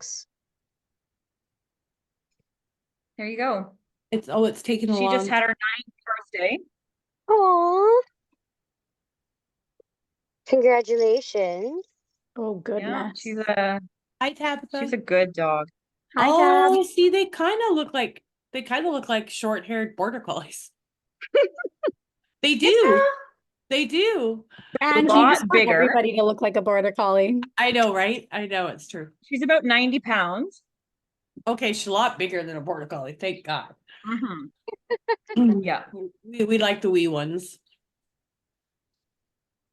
box. There you go. It's taken a She just long. had her 9th birthday. Aww. Congratulations. Oh, Yeah, goodness. Hi, Tabitha. she's a good dog. Hi, Tab. Oh, see, they kind of look like short-haired border collies. They do. They do. And A you lot just want bigger. everybody to look like a border collie. I know, right? I know, it's true. She's about 90 pounds. Okay, she's a lot bigger than a border collie. Thank God. Yeah. We like the wee ones.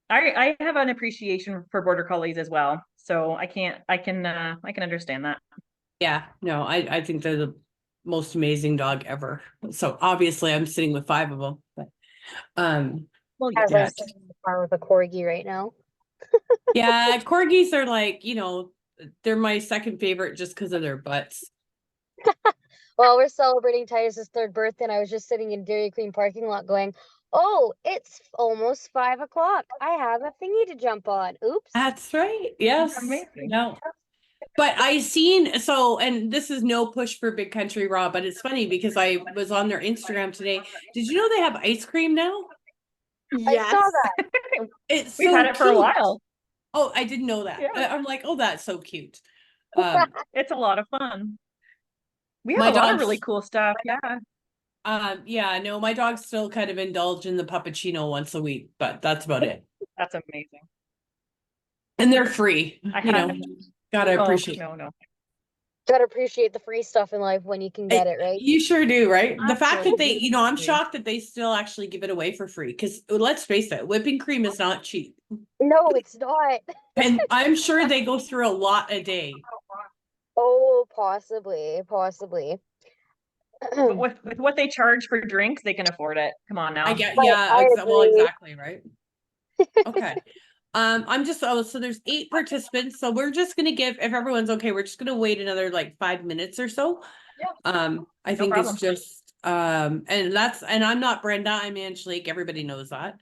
I have an appreciation for border collies as well. So I can understand that. Yeah, no, I think they're the most amazing dog ever. So obviously I'm sitting with 5 of them, but Well, As yeah. I'm sitting in the car with a corgi right now. yeah, corgis are like, they're my second favorite just because of their butts. Well, we're celebrating Titus's 3rd birthday, and I was just sitting in Dairy Queen parking lot going, "Oh, it's almost 5 o'clock. I have a thingy to jump on. Oops." That's right. Yes. Amazing. No. But I seen, so, and this is no push for Big Country Raw, but it's funny because I was on their Instagram today. Did you know they have ice cream now? I saw that. It's We've so had it for a cute. while. Oh, I didn't know that. Yeah. I'm like, oh, that's so cute. It's a lot of fun. We have My a lot of dog's- really cool stuff. Yeah. yeah, no, my dogs still kind of indulge in the puppuccino once a week, but that's about it. That's amazing. And they're free. Gotta appreciate. No. Gotta appreciate the free stuff in life when you can get it, right? You sure do, right? The fact that they, I'm Absolutely. shocked that they still actually give it away for free. Because let's face it, whipping cream is not cheap. No, it's not. And I'm sure they go through a lot a day. Oh, possibly. But with what they charge for drinks, they can afford it. Come on now. I get, Right, yeah, I well, agree. exactly, right? Okay. I'm just, so there's 8 participants. So we're just gonna give, if everyone's okay, we're just gonna wait another like 5 minutes or so. Yeah. I think problem. it's just, and I'm not Brenda, I'm Angelique. Everybody knows that.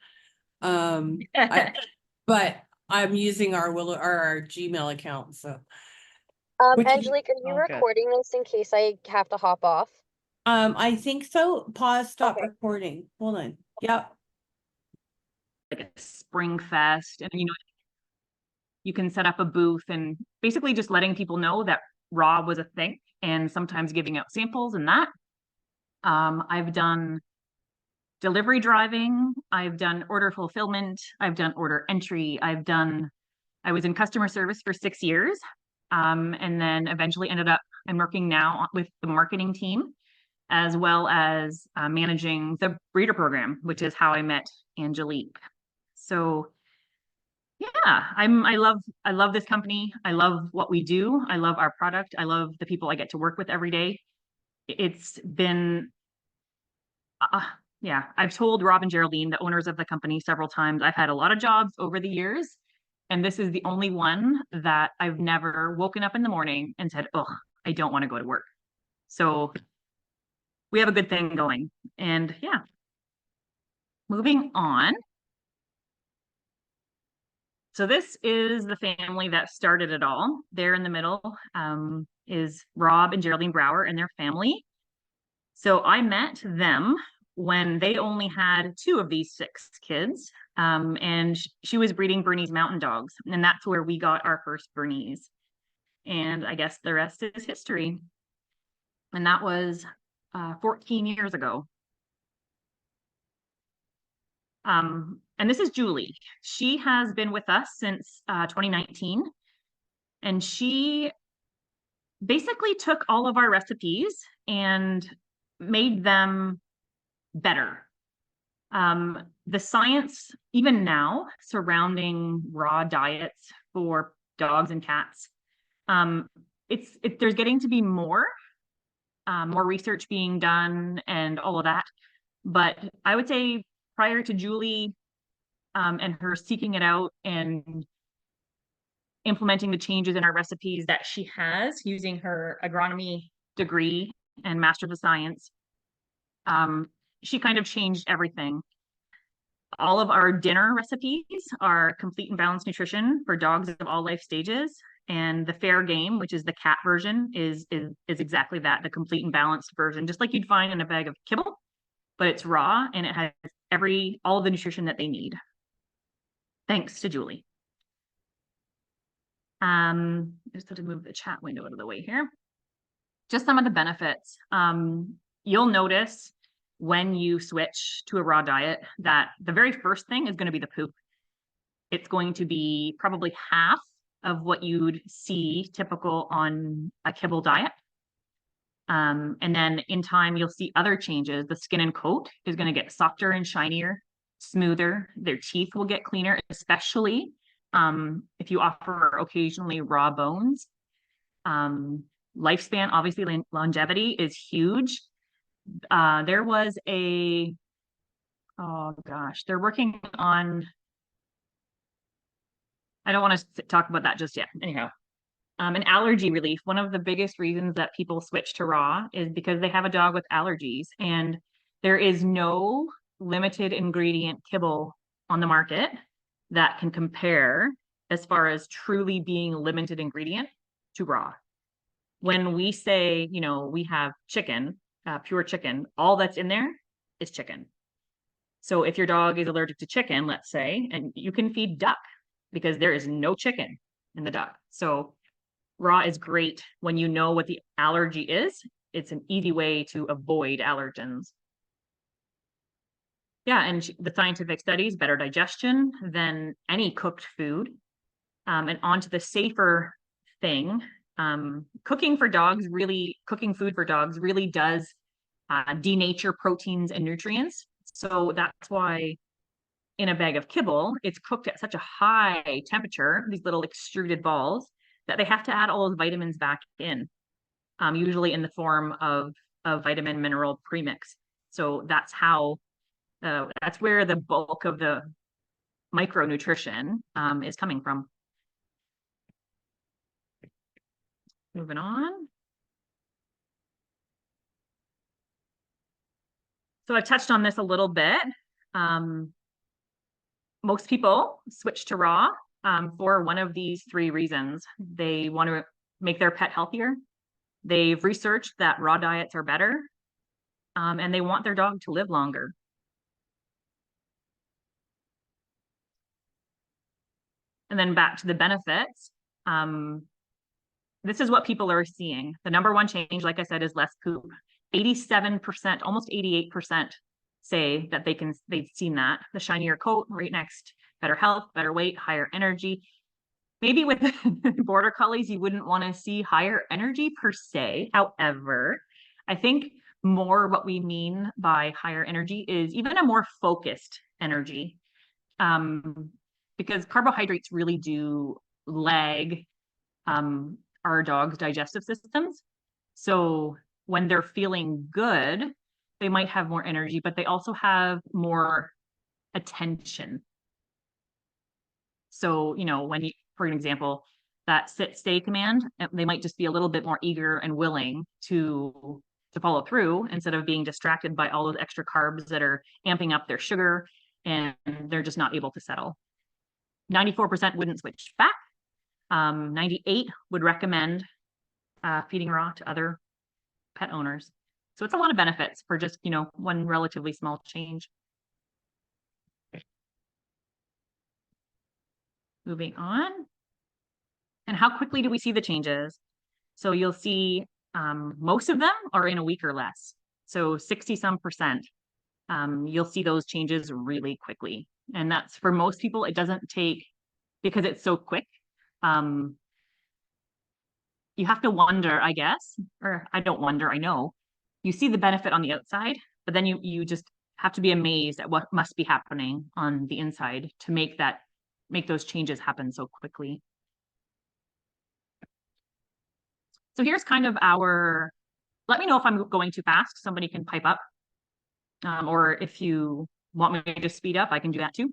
But I'm using our Gmail account, so. Angelique, are you recording this in case I have to hop off? I think so. Pause, stop Okay. recording. Hold on. Yep. Like a spring fest, and you can set up a booth and basically just letting people know that raw was a thing, and sometimes giving out samples and that. I've done delivery driving, I've done order fulfillment, I've done order entry, I was in customer service for 6 years, and then eventually I'm working now with the marketing team, as well as managing the breeder program, which is how I met Angelique. So yeah, I love this company. I love what we do. I love our product. I love the people I get to work with every day. It's been yeah, I've told Rob and Geraldine, the owners of the company, several times. I've had a lot of jobs over the years, and this is the only one that I've never woken up in the morning and said, "Oh, I don't want to go to work." So we have a good thing going. And yeah, moving on. So this is the family that started it all. There in the middle is Rob and Geraldine Brower and their family. So I met them when they only had 2 of these 6 kids. And she was breeding Bernese Mountain Dogs. And that's where we got our first Bernese. And I guess the rest is history. And that was 14 years ago. And this is Julie. She has been with us since 2019. And she basically took all of our recipes and made them better. The science, even now, surrounding raw diets for dogs and cats, there's getting to be more research being done and all of that. But I would say prior to Julie and her seeking it out and implementing the changes in our recipes that she has using her agronomy degree and Master of Science, she kind of changed everything. All of our dinner recipes are complete and balanced nutrition for dogs of all life stages. And the fair game, which is the cat version, is exactly that, the complete and balanced version, just like you'd find in a bag of kibble, but it's raw and it has all of the nutrition that they need. Thanks to Julie. Just have to move the chat window out of the way here. Just some of the benefits. You'll notice when you switch to a raw diet that the very first thing is going to be the poop. It's going to be probably half of what you'd see typical on a kibble diet. And then in time, you'll see other changes. The skin and coat is going to get softer and shinier, smoother. Their teeth will get cleaner, especially if you offer occasionally raw bones. Lifespan, obviously, longevity is huge. There was oh gosh, they're working on, I don't want to talk about that just yet. Anyhow, an allergy relief. One of the biggest reasons that people switch to raw is because they have a dog with allergies, and there is no limited ingredient kibble on the market that can compare as far as truly being limited ingredient to raw. When we say, you know, we have chicken, pure chicken, all that's in there is chicken. So if your dog is allergic to chicken, let's say, and you can feed duck because there is no chicken in the duck. So raw is great when you know what the allergy is. It's an easy way to avoid allergens. Yeah, and the scientific studies, better digestion than any cooked food. And on to the safer thing, cooking food for dogs really does denature proteins and nutrients. So that's why in a bag of kibble, it's cooked at such a high temperature, these little extruded balls, that they have to add all those vitamins back in, usually in the form of vitamin mineral premix. So that's how, that's where the bulk of the micronutrition is coming from. Moving on. So I've touched on this a little bit. Most people switch to raw for one of these three reasons. They want to make their pet healthier. They've researched that raw diets are better, and they want their dog to live longer. And then back to the benefits. This is what people are seeing. The number one change, like I said, is less poop. 87%, almost 88% say that they've seen that. The shinier coat, right next, better health, better weight, higher energy. Maybe with border collies, you wouldn't want to see higher energy per se. However, I think more what we mean by higher energy is even a more focused energy. Because carbohydrates really do lag our dog's digestive systems. So when they're feeling good, they might have more energy, but they also have more attention. So, you know, when you, for an example, that sit stay command, they might just be a little bit more eager and willing to follow through instead of being distracted by all those extra carbs that are amping up their sugar, and they're just not able to settle. 94% wouldn't switch back. 98 would recommend feeding raw to other pet owners. So it's a lot of benefits for just, you know, one relatively small change. Moving on. And how quickly do we see the changes? So you'll see most of them are in a week or less. So 60-some%. You'll see those changes really quickly. And that's for most people, it doesn't take, because it's so quick. You have to wonder, I guess, or I don't wonder, I know. You see the benefit on the outside, but then you just have to be amazed at what must be happening on the inside to make those changes happen so quickly. So here's kind of let me know if I'm going too fast. Somebody can pipe up. Or if you want me to speed up, I can do that too.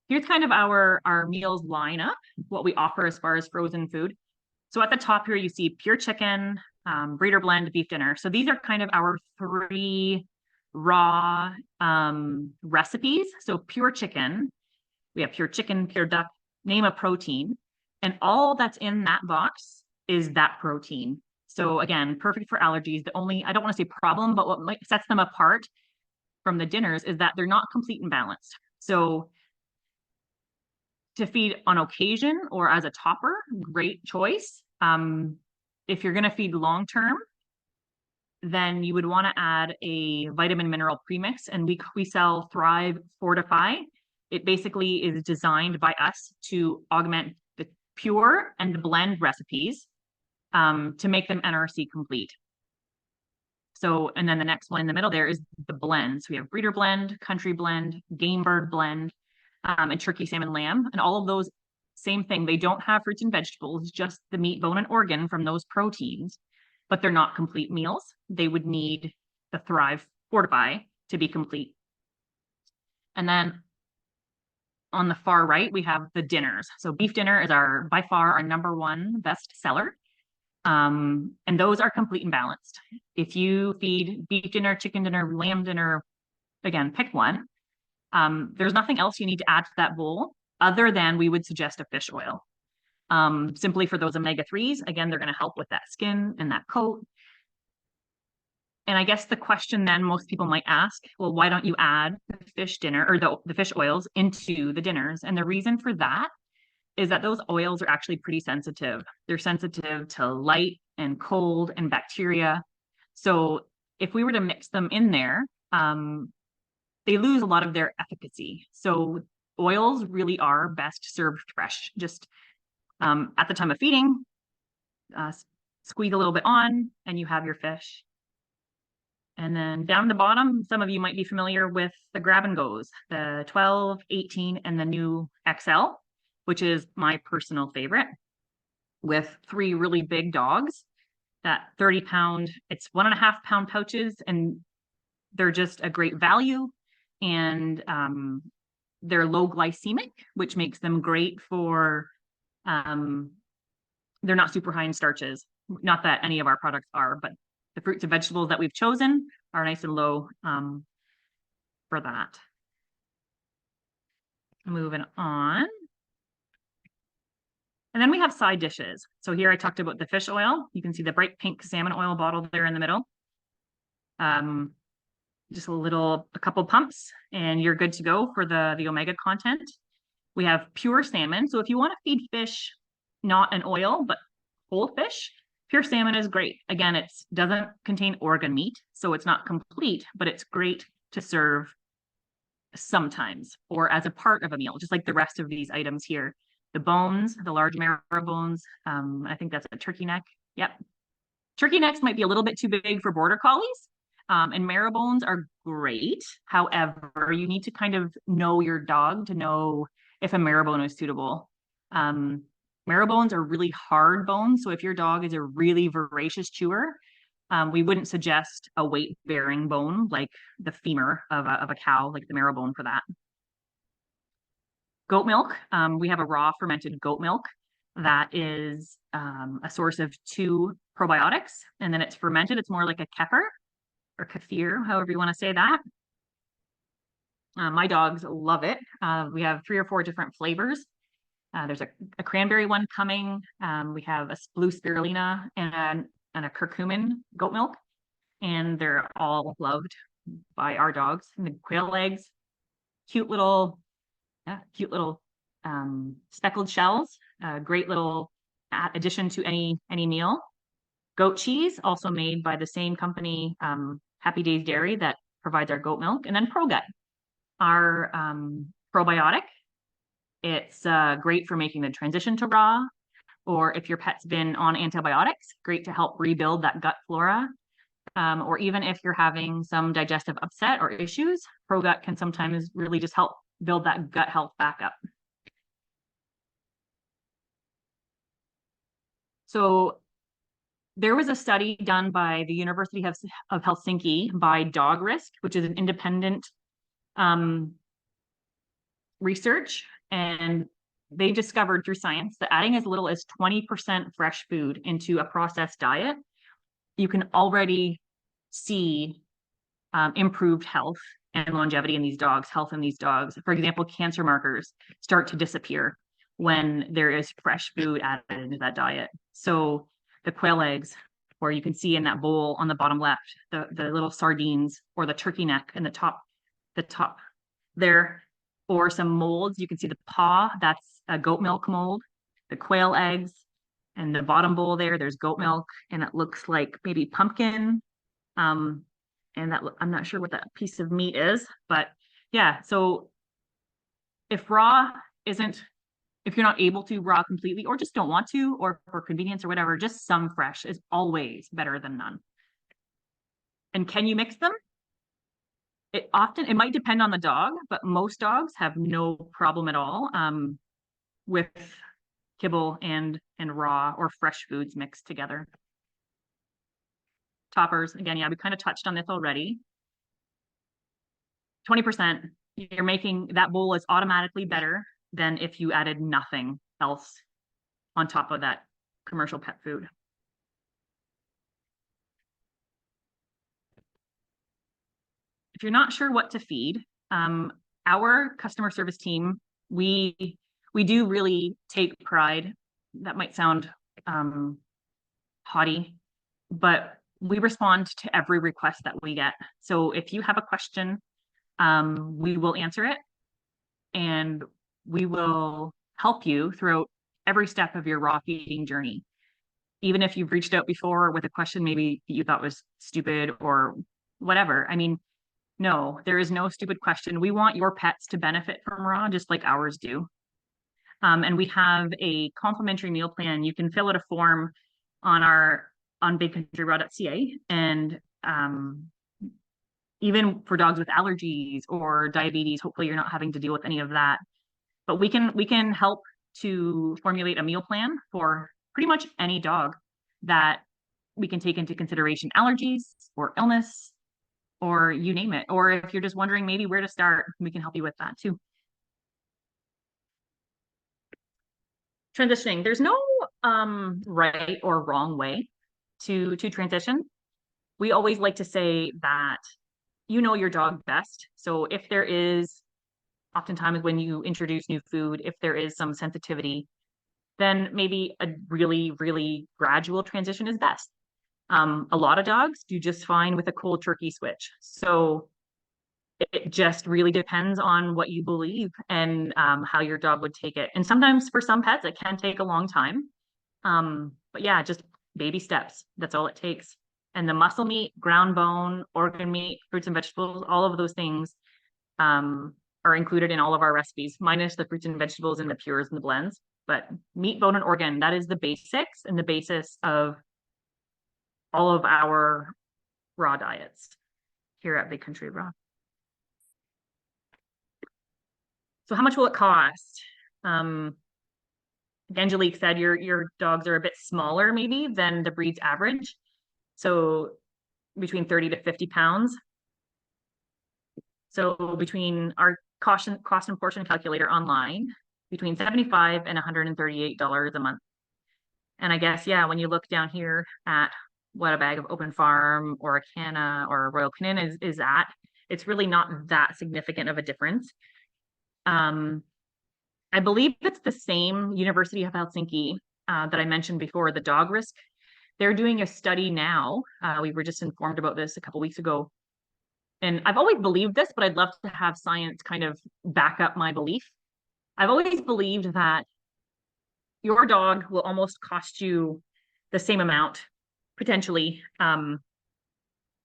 Here's kind of our meals lineup, what we offer as far as frozen food. So at the top here, you see pure chicken, breeder blend, beef dinner. So these are kind of our three raw recipes. So pure chicken, we have pure chicken, pure duck, name a protein. And all that's in that box is that protein. So again, perfect for allergies. The only, I don't want to say problem, but what sets them apart from the dinners is that they're not complete and balanced. So to feed on occasion or as a topper, great choice. If you're going to feed long term, then you would want to add a vitamin mineral premix, and we sell Thrive Fortify. It basically is designed by us to augment the pure and the blend recipes to make them NRC complete. So, and then the next one in the middle there is the blend. So we have breeder blend, country blend, game bird blend, and turkey, salmon, lamb, and all of those, same thing. They don't have fruits and vegetables, just the meat, bone, and organ from those proteins, but they're not complete meals. They would need the Thrive Fortify to be complete. And then on the far right, we have the dinners. So beef dinner is by far our #1 best seller. And those are complete and balanced. If you feed beef dinner, chicken dinner, lamb dinner, again, pick one. There's nothing else you need to add to that bowl other than we would suggest a fish oil. Simply for those omega-3s, again, they're going to help with that skin and that coat. And I guess the question then most people might ask, well, why don't you add the fish dinner or the fish oils into the dinners? And the reason for that is that those oils are actually pretty sensitive. They're sensitive to light and cold and bacteria. So if we were to mix them in there, they lose a lot of their efficacy. So oils really are best served fresh. Just at the time of feeding, squeeze a little bit on and you have your fish. And then down the bottom, some of you might be familiar with the grab and goes, the 12, 18, and the new XL, which is my personal favorite, with 3 really big dogs. That 30-pound, it's 1.5-pound pouches, and they're just a great value. And they're low glycemic, which makes them great for, they're not super high in starches. Not that any of our products are, but the fruits and vegetables that we've chosen are nice and low for that. Moving on. And then we have side dishes. So here I talked about the fish oil. You can see the bright pink salmon oil bottle there in the middle. Just a couple pumps and you're good to go for the omega content. We have pure salmon. So if you want to feed fish, not an oil, but whole fish, pure salmon is great. Again, it doesn't contain organ meat, so it's not complete, but it's great to serve sometimes or as a part of a meal, just like the rest of these items here. The bones, the large marrow bones, I think that's a turkey neck. Yep. Turkey necks might be a little bit too big for border collies. And marrow bones are great. However, you need to kind of know your dog to know if a marrow bone is suitable. Marrow bones are really hard bones. So if your dog is a really voracious chewer, we wouldn't suggest a weight-bearing bone like the femur of a cow, like the marrow bone for that. Goat milk. We have a raw fermented goat milk that is a source of 2 probiotics, and then it's fermented. It's more like a kefir or kefir, however you want to say that. My dogs love it. We have 3 or 4 different flavors. There's a cranberry one coming. We have a blue spirulina and a curcumin goat milk, and they're all loved by our dogs. And the quail eggs, cute little speckled shells, great little addition to any meal. Goat cheese, also made by the same company, Happy Days Dairy, that provides our goat milk. And then ProGut, our probiotic. It's great for making the transition to raw, or if your pet's been on antibiotics, great to help rebuild that gut flora. Or even if you're having some digestive upset or issues, ProGut can sometimes really just help build that gut health back up. So there was a study done by the University of Helsinki by Dog Risk, which is an independent research, and they discovered through science that adding as little as 20% fresh food into a processed diet, you can already see improved health and longevity in these dogs, health in these dogs. For example, cancer markers start to disappear. when there is fresh food added into that diet. So the quail eggs, or you can see in that bowl on the bottom left, the little sardines or the turkey neck in the top there, or some molds. You can see the paw, that's a goat milk mold, the quail eggs, and the bottom bowl there's goat milk, and it looks like maybe pumpkin. And that I'm not sure what that piece of meat is, but yeah. So if raw isn't, if you're not able to raw completely, or just don't want to, or for convenience or whatever, just some fresh is always better than none. And can you mix them? It might depend on the dog, but most dogs have no problem at all with kibble and raw or fresh foods mixed together. Toppers, again, yeah, we kind of touched on this already. 20%, you're making that bowl is automatically better than if you added nothing else on top of that commercial pet food. If you're not sure what to feed, our customer service team, we do really take pride. That might sound haughty, but we respond to every request that we get. So if you have a question, we will answer it, and we will help you throughout every step of your raw feeding journey. Even if you've reached out before with a question maybe you thought was stupid or whatever. I mean, no, there is no stupid question. We want your pets to benefit from raw just like ours do. And we have a complimentary meal plan. You can fill out a form on bigcountryraw.ca, and even for dogs with allergies or diabetes, hopefully you're not having to deal with any of that. But we can help to formulate a meal plan for pretty much any dog that we can take into consideration allergies or illness or you name it. Or if you're just wondering maybe where to start, we can help you with that too. Transitioning, there's no right or wrong way to transition. We always like to say that you know your dog best. So if there is, oftentimes when you introduce new food, if there is some sensitivity, then maybe a really, really gradual transition is best. A lot of dogs do just fine with a cold turkey switch. So it just really depends on what you believe and how your dog would take it. And sometimes for some pets, it can take a long time. But yeah, just baby steps. That's all it takes. And the muscle meat, ground bone, organ meat, fruits and vegetables, all of those things are included in all of our recipes, minus the fruits and vegetables and the pures and the blends. But meat, bone, and organ, that is the basics and the basis of all of our raw diets here at Big Country Raw. So how much will it cost? Angelique said your dogs are a bit smaller maybe than the breed's average. So between 30 to 50 pounds. So between our cost and portion calculator online, between $75 and $138 a month. And I guess, yeah, when you look down here at what a bag of Open Farm or a Canna or a Royal Canin is at, it's really not that significant of a difference. I believe it's the same University of Helsinki that I mentioned before, the dog risk. They're doing a study now. We were just informed about this a couple weeks ago. And I've always believed this, but I'd love to have science kind of back up my belief. I've always believed that your dog will almost cost you the same amount, potentially,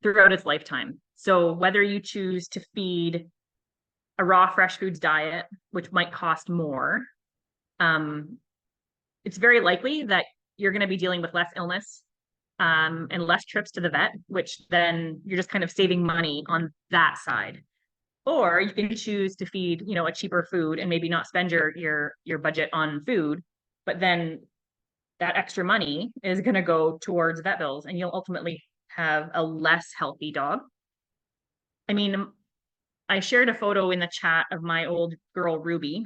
throughout its lifetime. So whether you choose to feed a raw fresh foods diet, which might cost more, it's very likely that you're going to be dealing with less illness and less trips to the vet, which then you're just kind of saving money on that side. Or you can choose to feed, you know, a cheaper food and maybe not spend your budget on food, but then that extra money is going to go towards vet bills, and you'll ultimately have a less healthy dog. I mean, I shared a photo in the chat of my old girl, Ruby.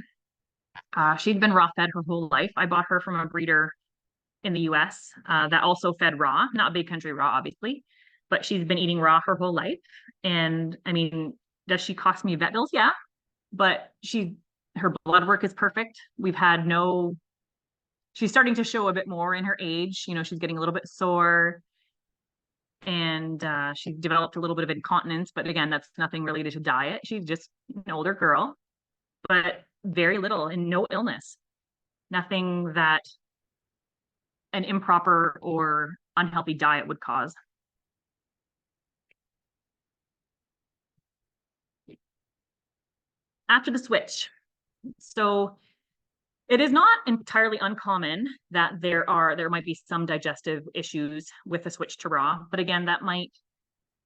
She'd been raw fed her whole life. I bought her from a breeder in the US that also fed raw, not Big Country Raw, obviously, but she's been eating raw her whole life. And I mean, does she cost me vet bills? Yeah, but she's Her blood work is perfect. We've had no, she's starting to show a bit more in her age. You know, she's getting a little bit sore, and she developed a little bit of incontinence, but again, that's nothing related to diet. She's just an older girl, but very little and no illness. Nothing that an improper or unhealthy diet would cause. After the switch. So it is not entirely uncommon that there might be some digestive issues with the switch to raw, but again, that might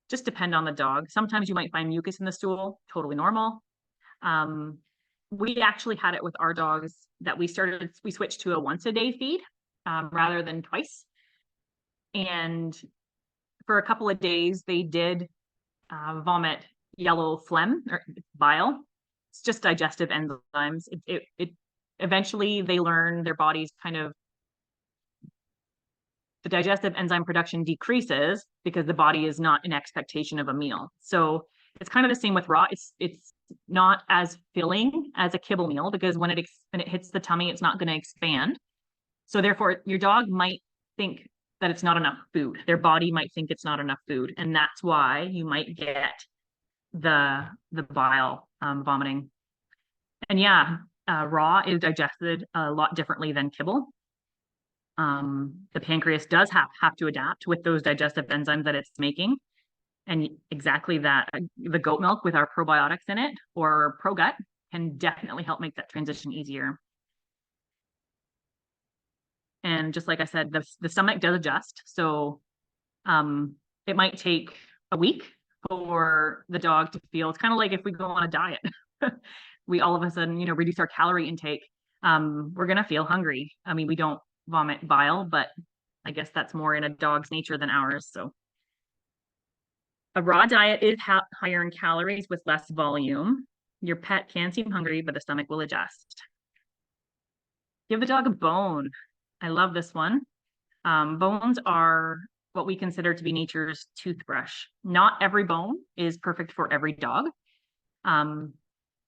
just depend on the dog. Sometimes you might find mucus in the stool, totally normal. We actually had it with our dogs that we switched to a once a day feed rather than twice. And for a couple of days, they did vomit yellow phlegm or bile. It's just digestive enzymes. It eventually they learn their bodies kind of, the digestive enzyme production decreases because the body is not in expectation of a meal. So it's kind of the same with raw. It's not as filling as a kibble meal because when it hits the tummy, it's not going to expand. So therefore, your dog might think that it's not enough food. Their body might think it's not enough food, and that's why you might get the bile vomiting. And yeah, raw is digested a lot differently than kibble. The pancreas does have to adapt with those digestive enzymes that it's making. And exactly that, the goat milk with our probiotics in it or ProGut can definitely help make that transition easier. And just like I said, the stomach does adjust. So it might take a week for the dog to feel, it's kind of like if we go on a diet, we all of a sudden, you know, reduce our calorie intake. We're going to feel hungry. I mean, we don't vomit bile, but I guess that's more in a dog's nature than ours. So a raw diet is higher in calories with less volume. Your pet can seem hungry, but the stomach will adjust. Give the dog a bone. I love this one. Bones are what we consider to be nature's toothbrush. Not every bone is perfect for every dog.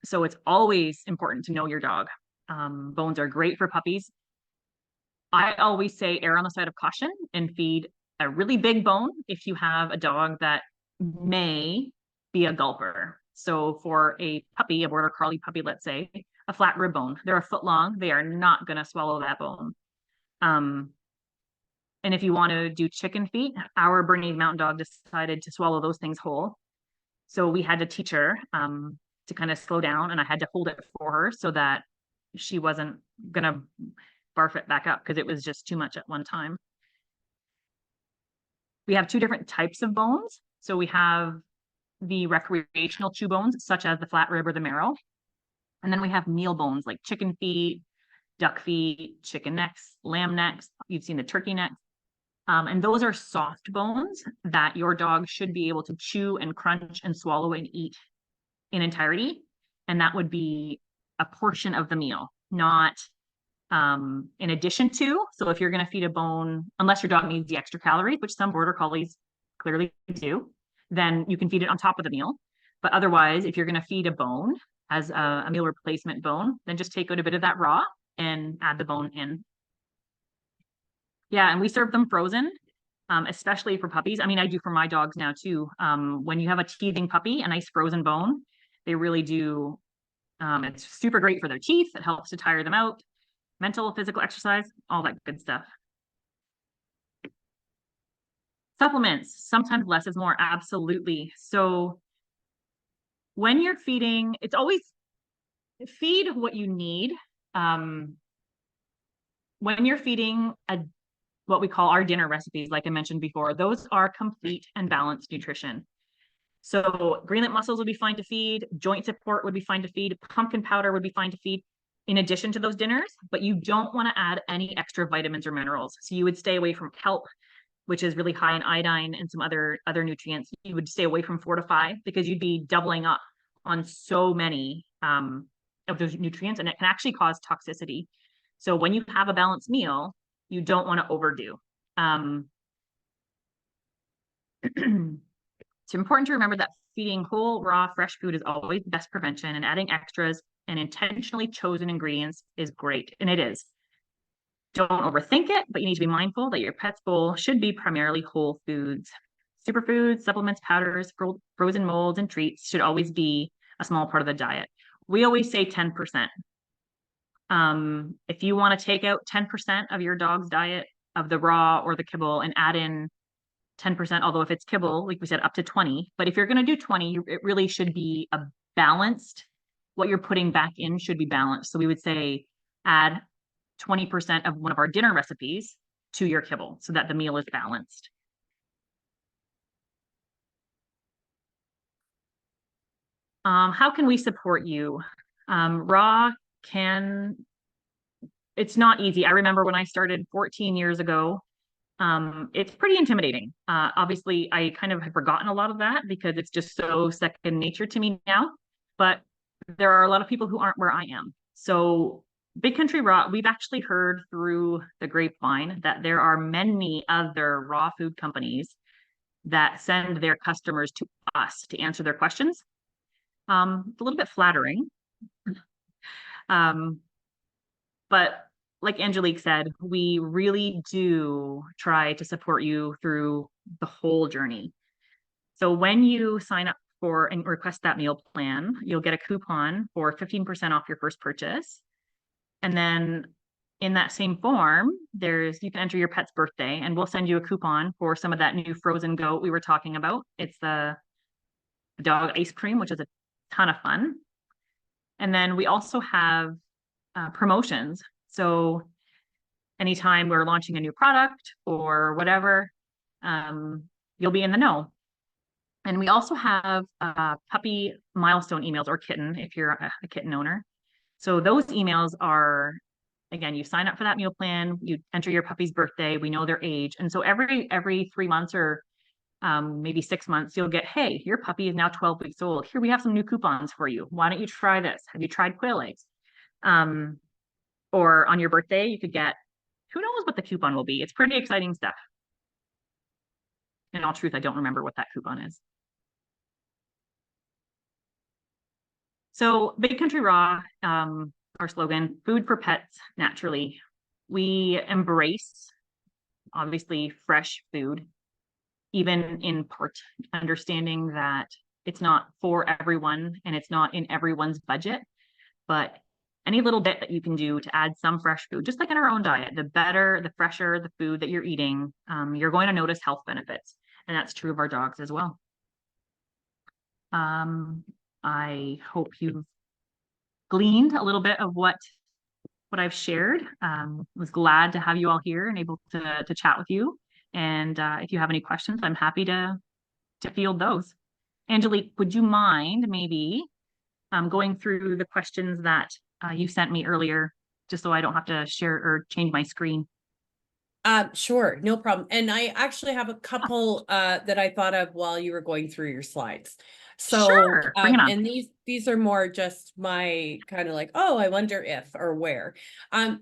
So it's always important to know your dog. Bones are great for puppies. I always say err on the side of caution and feed a really big bone if you have a dog that may be a gulper. So for a puppy, a border collie puppy, let's say, a flat rib bone, they're a foot long, they are not going to swallow that bone. And if you want to do chicken feet, our Bernese Mountain Dog decided to swallow those things whole. So we had to teach her to kind of slow down, and I had to hold it for her so that she wasn't going to barf it back up because it was just too much at one time. We have two different types of bones. So we have the recreational chew bones, such as the flat rib or the marrow. And then we have meal bones like chicken feet, duck feet, chicken necks, lamb necks. You've seen the turkey necks. And those are soft bones that your dog should be able to chew and crunch and swallow and eat in entirety. And that would be a portion of the meal, not in addition to. So if you're going to feed a bone, unless your dog needs the extra calories, which some border collies clearly do, then you can feed it on top of the meal. But otherwise, if you're going to feed a bone as a meal replacement bone, then just take out a bit of that raw and add the bone in. Yeah, and we serve them frozen, especially for puppies. I mean, I do for my dogs now too. When you have a teething puppy, a nice frozen bone, they really do. It's super great for their teeth. It helps to tire them out. Mental, physical exercise, all that good stuff. Supplements, sometimes less is more, absolutely. So when you're feeding, it's always feed what you need. When you're feeding what we call our dinner recipes, like I mentioned before, those are complete and balanced nutrition. So greenlet mussels would be fine to feed, joint support would be fine to feed, pumpkin powder would be fine to feed in addition to those dinners, but you don't want to add any extra vitamins or minerals. So you would stay away from kelp, which is really high in iodine and some other nutrients. You would stay away from fortify because you'd be doubling up on so many of those nutrients, and it can actually cause toxicity. So when you have a balanced meal, you don't want to overdo. It's important to remember that feeding whole, raw, fresh food is always the best prevention, and adding extras and intentionally chosen ingredients is great, and it is. Don't overthink it, but you need to be mindful that your pet's bowl should be primarily whole foods. Superfoods, supplements, powders, frozen molds, and treats should always be a small part of the diet. We always say 10%. If you want to take out 10% of your dog's diet of the raw or the kibble and add in 10%, although if it's kibble, like we said, up to 20, but if you're going to do 20, it really should be a balanced, what you're putting back in should be balanced. So we would say add 20% of one of our dinner recipes to your kibble so that the meal is balanced. How can we support you? Raw it's not easy. I remember when I started 14 years ago, it's pretty intimidating. Obviously, I kind of have forgotten a lot of that because it's just so second nature to me now. But there are a lot of people who aren't where I am. So Big Country Raw, we've actually heard through the grapevine that there are many other raw food companies that send their customers to us to answer their questions. It's a little bit flattering. But like Angelique said, we really do try to support you through the whole journey. So when you sign up for and request that meal plan, you'll get a coupon for 15% off your first purchase. And then in that same form, you can enter your pet's birthday and we'll send you a coupon for some of that new frozen goat we were talking about. It's the dog ice cream, which is a ton of fun. And then we also have promotions. So anytime we're launching a new product or whatever, you'll be in the know. And we also have puppy milestone emails or kitten if you're a kitten owner. So those emails are, again, you sign up for that meal plan, you enter your puppy's birthday, we know their age. And so every 3 months or maybe 6 months, you'll get, hey, your puppy is now 12 weeks old. Here, we have some new coupons for you. Why don't you try this? Have you tried quail eggs? Or on your birthday, you could get, who knows what the coupon will be. It's pretty exciting stuff. In all truth, I don't remember what that coupon is. So Big Country Raw, our slogan, food for pets naturally. We embrace, obviously, fresh food, even in part, understanding that it's not for everyone and it's not in everyone's budget, but any little bit that you can do to add some fresh food, just like in our own diet, the better, the fresher the food that you're eating, you're going to notice health benefits. And that's true of our dogs as well. I hope you've gleaned a little bit of what I've shared. Was glad to have you all here and able to chat with you. And if you have any questions, I'm happy to field those. Angelique, would you mind maybe going through the questions that you sent me earlier, just so I don't have to share or change my screen? Sure, no problem. And I actually have a couple that I thought of while you were going through your slides. So, sure, bring it on. And these are more just my kind of like, oh, I wonder if or where.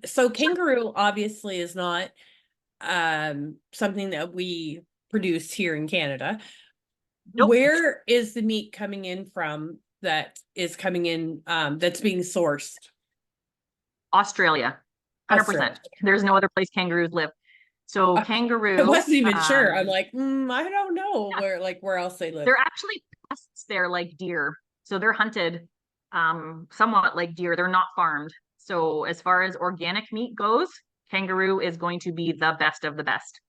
So kangaroo obviously is not something that we produce here in Canada. Nope. Where is the meat coming in from that is coming in that's being sourced? Australia, 100%. Australia. There's no other place kangaroos live. So kangaroo. I wasn't even sure. I'm like, I don't know where else they live. They're actually pests there like deer. So they're hunted somewhat like deer. They're not farmed. So as far as organic meat goes, kangaroo is going to be the best of the best.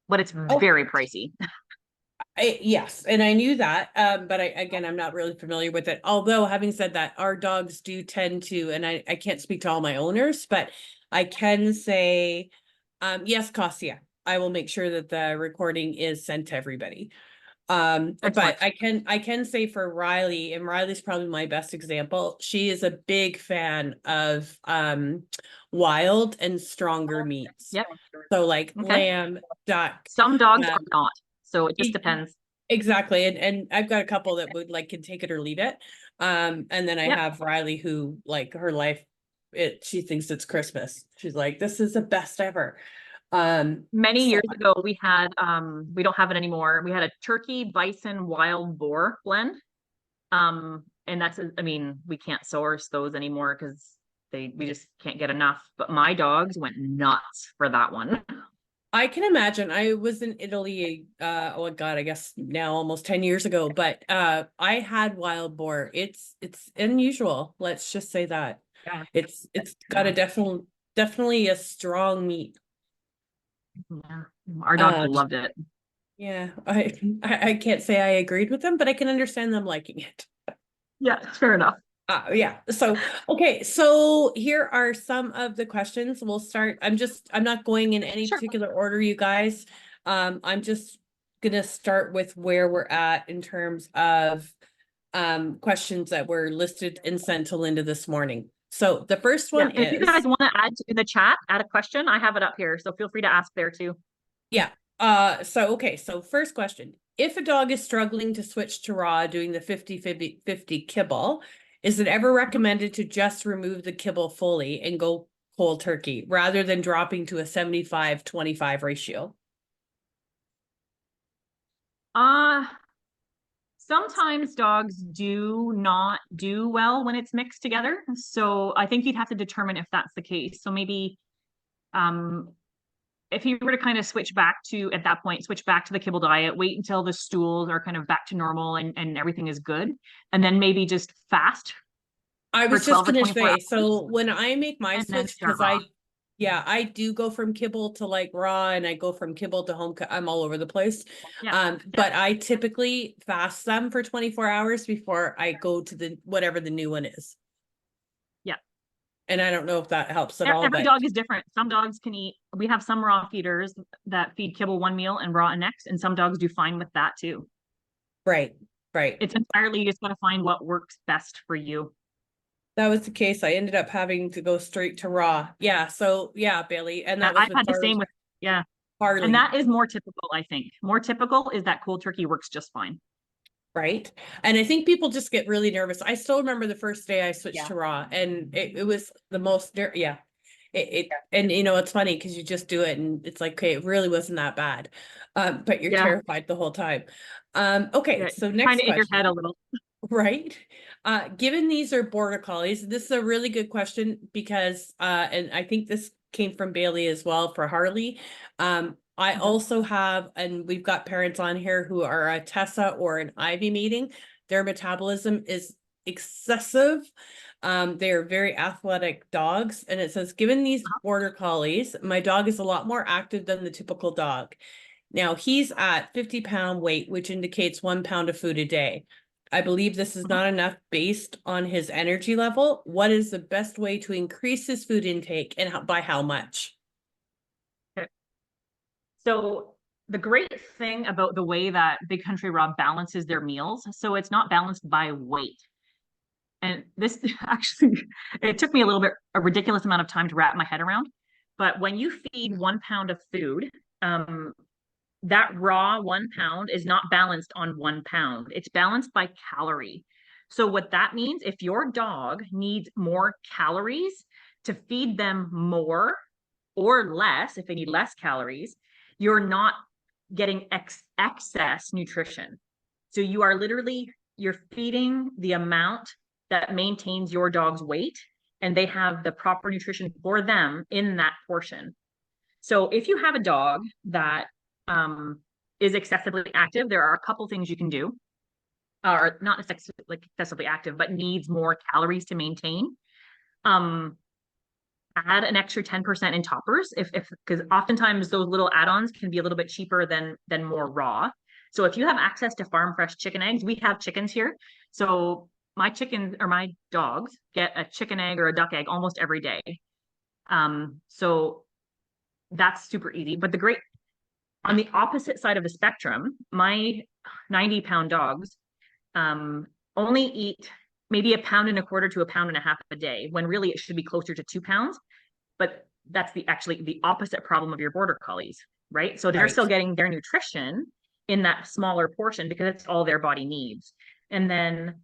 But it's very pricey. Yes, and I knew that, but I'm not really familiar with it. Although having said that, our dogs do tend to, and I can't speak to all my owners, but I can say, yes, Cassia, I will make sure that the recording is sent to everybody. But I can say for Riley, and Riley's probably my best example. She is a big fan of wild and stronger meats. Yep. So like lamb, duck. Some dogs are not. So it just depends. Exactly. And I've got a couple that would like can take it or leave it. And then I have Riley who like her life, she thinks it's Christmas. She's like, this is the best ever. Many years ago we had we don't have it anymore. We had a turkey, bison, wild boar blend. and that's, I mean, we can't source those anymore because we just can't get enough. But my dogs went nuts for that one. I can imagine. I was in Italy, oh God, I guess now almost 10 years ago, but I had wild boar. It's unusual. Let's just say that. Yeah. It's got a definitely a strong meat. Yeah. Our dogs Uh, loved it. Yeah, I can't say I agreed with them, but I can understand them liking it. Yeah, fair enough. Yeah. So, okay. So here are some of the questions. We'll start. I'm not going in any Sure. particular order, you guys. I'm just gonna start with where we're at in terms of questions that were listed and sent to Linda this morning. So the first Yeah. one If you is, guys want to add in the chat, add a question, I have it up here. So feel free to ask there too. yeah. Okay. So first question, if a dog is struggling to switch to raw doing the 50-50 kibble, is it ever recommended to just remove the kibble fully and go cold turkey rather than dropping to a 75-25 ratio? Sometimes dogs do not do well when it's mixed together. So I think you'd have to determine if that's the case. So maybe if you were to kind of switch back to, at that point, switch back to the kibble diet, wait until the stools are kind of back to normal and everything is good, and then maybe just fast I for was just 12 to gonna 24 say, hours so when I make my and then switch, start because raw. yeah, I do go from kibble to like raw and I go from kibble to home. I'm all over the place. Yeah. But I typically fast them for 24 hours before I go to the whatever the new one is. Yeah. And I don't know if that helps at all, Every but dog is different. Some dogs can eat, we have some raw feeders that feed kibble one meal and raw next, and some dogs do fine with that too. right. It's entirely, you just got to find what works best for you. That was the case. I ended up having to go straight to raw. Yeah. So yeah, Bailey. And that was I've had the same with, yeah. Harley. And that is more typical, I think. More typical is that cold turkey works just fine. Right. And I think people just get really nervous. I still remember the first day I switched to raw, and it was the most, and you know, it's funny because you just do it and it's like, okay, it really wasn't that bad. But you're terrified the whole time. Okay, so next kind of in your question. head a little. Right. Given these are border collies, this is a really good question because and I think this came from Bailey as well for Harley. I also have, and we've got parents on here who are a Tessa or an Ivy meeting. Their metabolism is excessive. They are very athletic dogs. And it says, given these border collies, my dog is a lot more active than the typical dog. Now he's at 50-pound weight, which indicates 1 pound of food a day. I believe this is not enough based on his energy level. What is the best way to increase his food intake and by how much? Okay. So the great thing about the way that Big Country Raw balances their meals, so it's not balanced by weight. And this actually, it took me a ridiculous amount of time to wrap my head around. But when you feed 1 pound of food, that raw 1 pound is not balanced on 1 pound. It's balanced by calorie. So what that means, if your dog needs more calories to feed them more or less, if they need less calories, you're not getting excess nutrition. So you are literally, you're feeding the amount that maintains your dog's weight, and they have the proper nutrition for them in that portion. So if you have a dog that is excessively active, there are a couple things you can do, or not excessively active, but needs more calories to maintain. Add an extra 10% in toppers, if because oftentimes those little add-ons can be a little bit cheaper than more raw. So if you have access to farm fresh chicken eggs, we have chickens here. So my chickens or my dogs get a chicken egg or a duck egg almost every day. So that's super easy. But on the opposite side of the spectrum, my 90-pound dogs only eat maybe 1.25 pounds to 1.5 pounds a day, when really it should be closer to 2 pounds. But that's actually the opposite problem of your border collies, right? So they're still getting their nutrition in that smaller portion because it's all their body needs. And then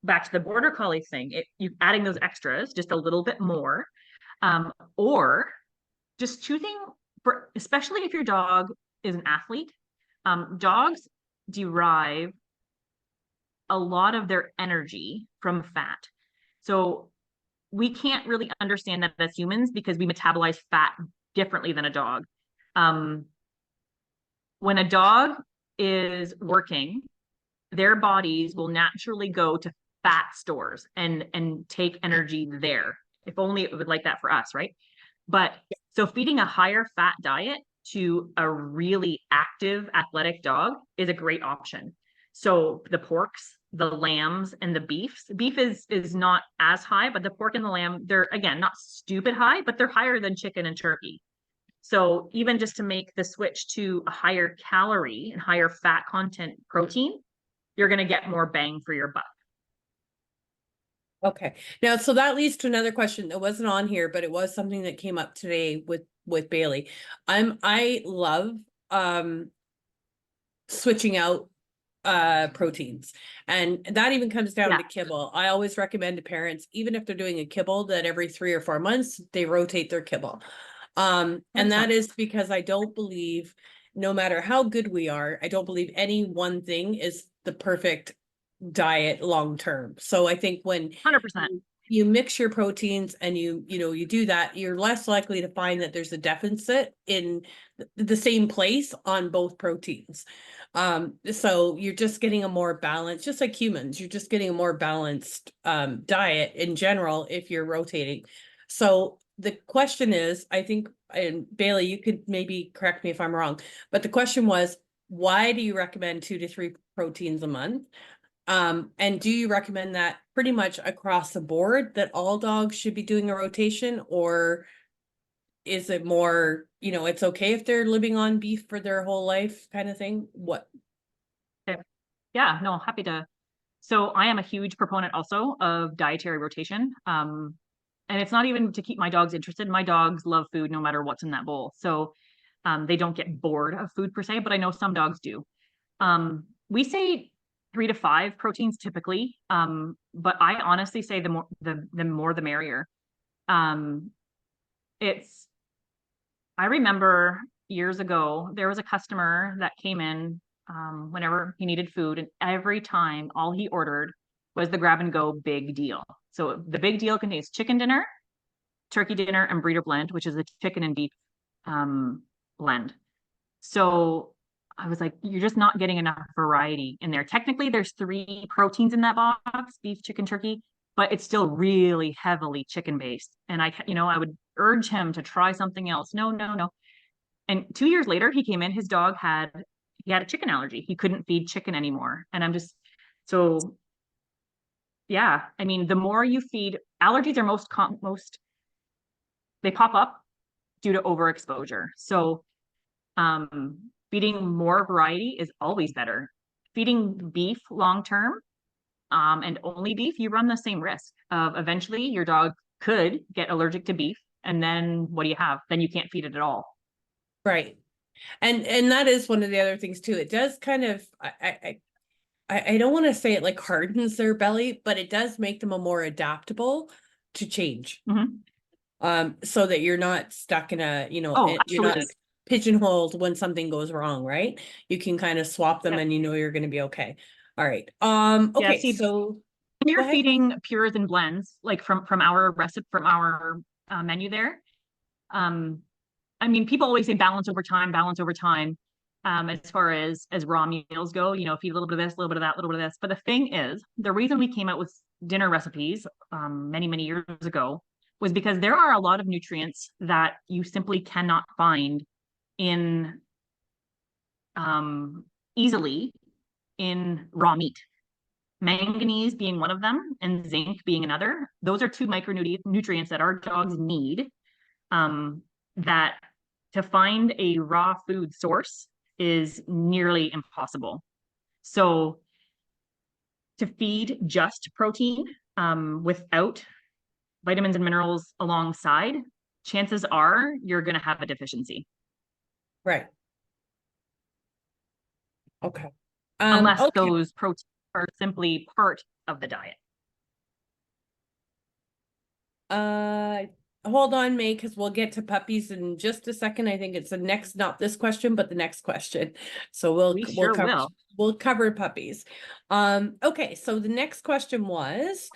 back to the border collie thing, you adding those extras just a little bit more, or just choosing for, especially if your dog is an athlete, dogs derive a lot of their energy from fat. So we can't really understand that as humans because we metabolize fat differently than a dog. When a dog is working, their bodies will naturally go to fat stores and take energy there. If only it would like that for us, right? But so feeding a higher fat diet to a really active athletic dog is a great option. So the porks, the lambs, and the beefs. Beef is not as high, but the pork and the lamb, they're again not stupid high, but they're higher than chicken and turkey. So even just to make the switch to a higher calorie and higher fat content protein, you're going to get more bang for your buck. Okay. Now, so that leads to another question that wasn't on here, but it was something that came up today with Bailey. I love switching out proteins, and that even comes down to kibble. I always recommend to parents, even if they're doing a kibble, that every 3 or 4 months they rotate their kibble. And that is because I don't believe, no matter how good we are, I don't believe any one thing is the perfect diet long term. So I think when 100%. you mix your proteins and you do that, you're less likely to find that there's a deficit in the same place on both proteins. So you're just getting a more balanced, just like humans, you're just getting a more balanced diet in general if you're rotating. So the question is, I think, and Bailey, you could maybe correct me if I'm wrong, but the question was, why do you recommend 2 to 3 proteins a month? And do you recommend that pretty much across the board that all dogs should be doing a rotation, or is it more, it's okay if they're living on beef for their whole life kind of thing? What? Okay. Yeah, no, happy to. So I am a huge proponent also of dietary rotation. And it's not even to keep my dogs interested. My dogs love food no matter what's in that bowl. So they don't get bored of food per se, but I know some dogs do. We say 3 to 5 proteins typically, but I honestly say the more the merrier. I remember years ago there was a customer that came in whenever he needed food, and every time all he ordered was the grab and go big deal. So the big deal contains chicken dinner, turkey dinner, and breeder blend, which is a chicken and beef blend. So I was like, you're just not getting enough variety in there. Technically, there's 3 proteins in that box, beef, chicken, turkey, but it's still really heavily chicken based. And I would urge him to try something else. No, no, no. And 2 years later, he came in, his dog had a chicken allergy. He couldn't feed chicken anymore. And I'm just, so yeah, I mean, the more you feed, allergies are they pop up due to overexposure. So feeding more variety is always better. Feeding beef long term and only beef, you run the same risk of eventually your dog could get allergic to beef, and then what do you have? Then you can't feed it at all. Right. And that is one of the other things too. It does kind of, I don't want to say it like hardens their belly, but it does make them a more adaptable to change. So that you're not stuck in you're not pigeonholed when something goes wrong, right? You can kind of swap them and you're going to be okay. All right. Okay. Yeah, so when you're feeding pures and blends, like from our recipe, from our menu there, I mean, people always say balance over time, balance over time. As far as raw meals go, feed a little bit of this, a little bit of that, a little bit of this. But the thing is, the reason we came out with dinner recipes many, many years ago was because there are a lot of nutrients that you simply cannot find in easily in raw meat. Manganese being one of them, and zinc being another. Those are 2 micronutrients that our dogs need. That to find a raw food source is nearly impossible. So to feed just protein without vitamins and minerals alongside, chances are you're going to have a deficiency. Right. Okay. Unless those proteins are simply part of the diet. hold on, May, because we'll get to puppies in just a second. I think it's the next, not this question, but the next question. So We sure will. we'll cover puppies. Okay, so the next question was,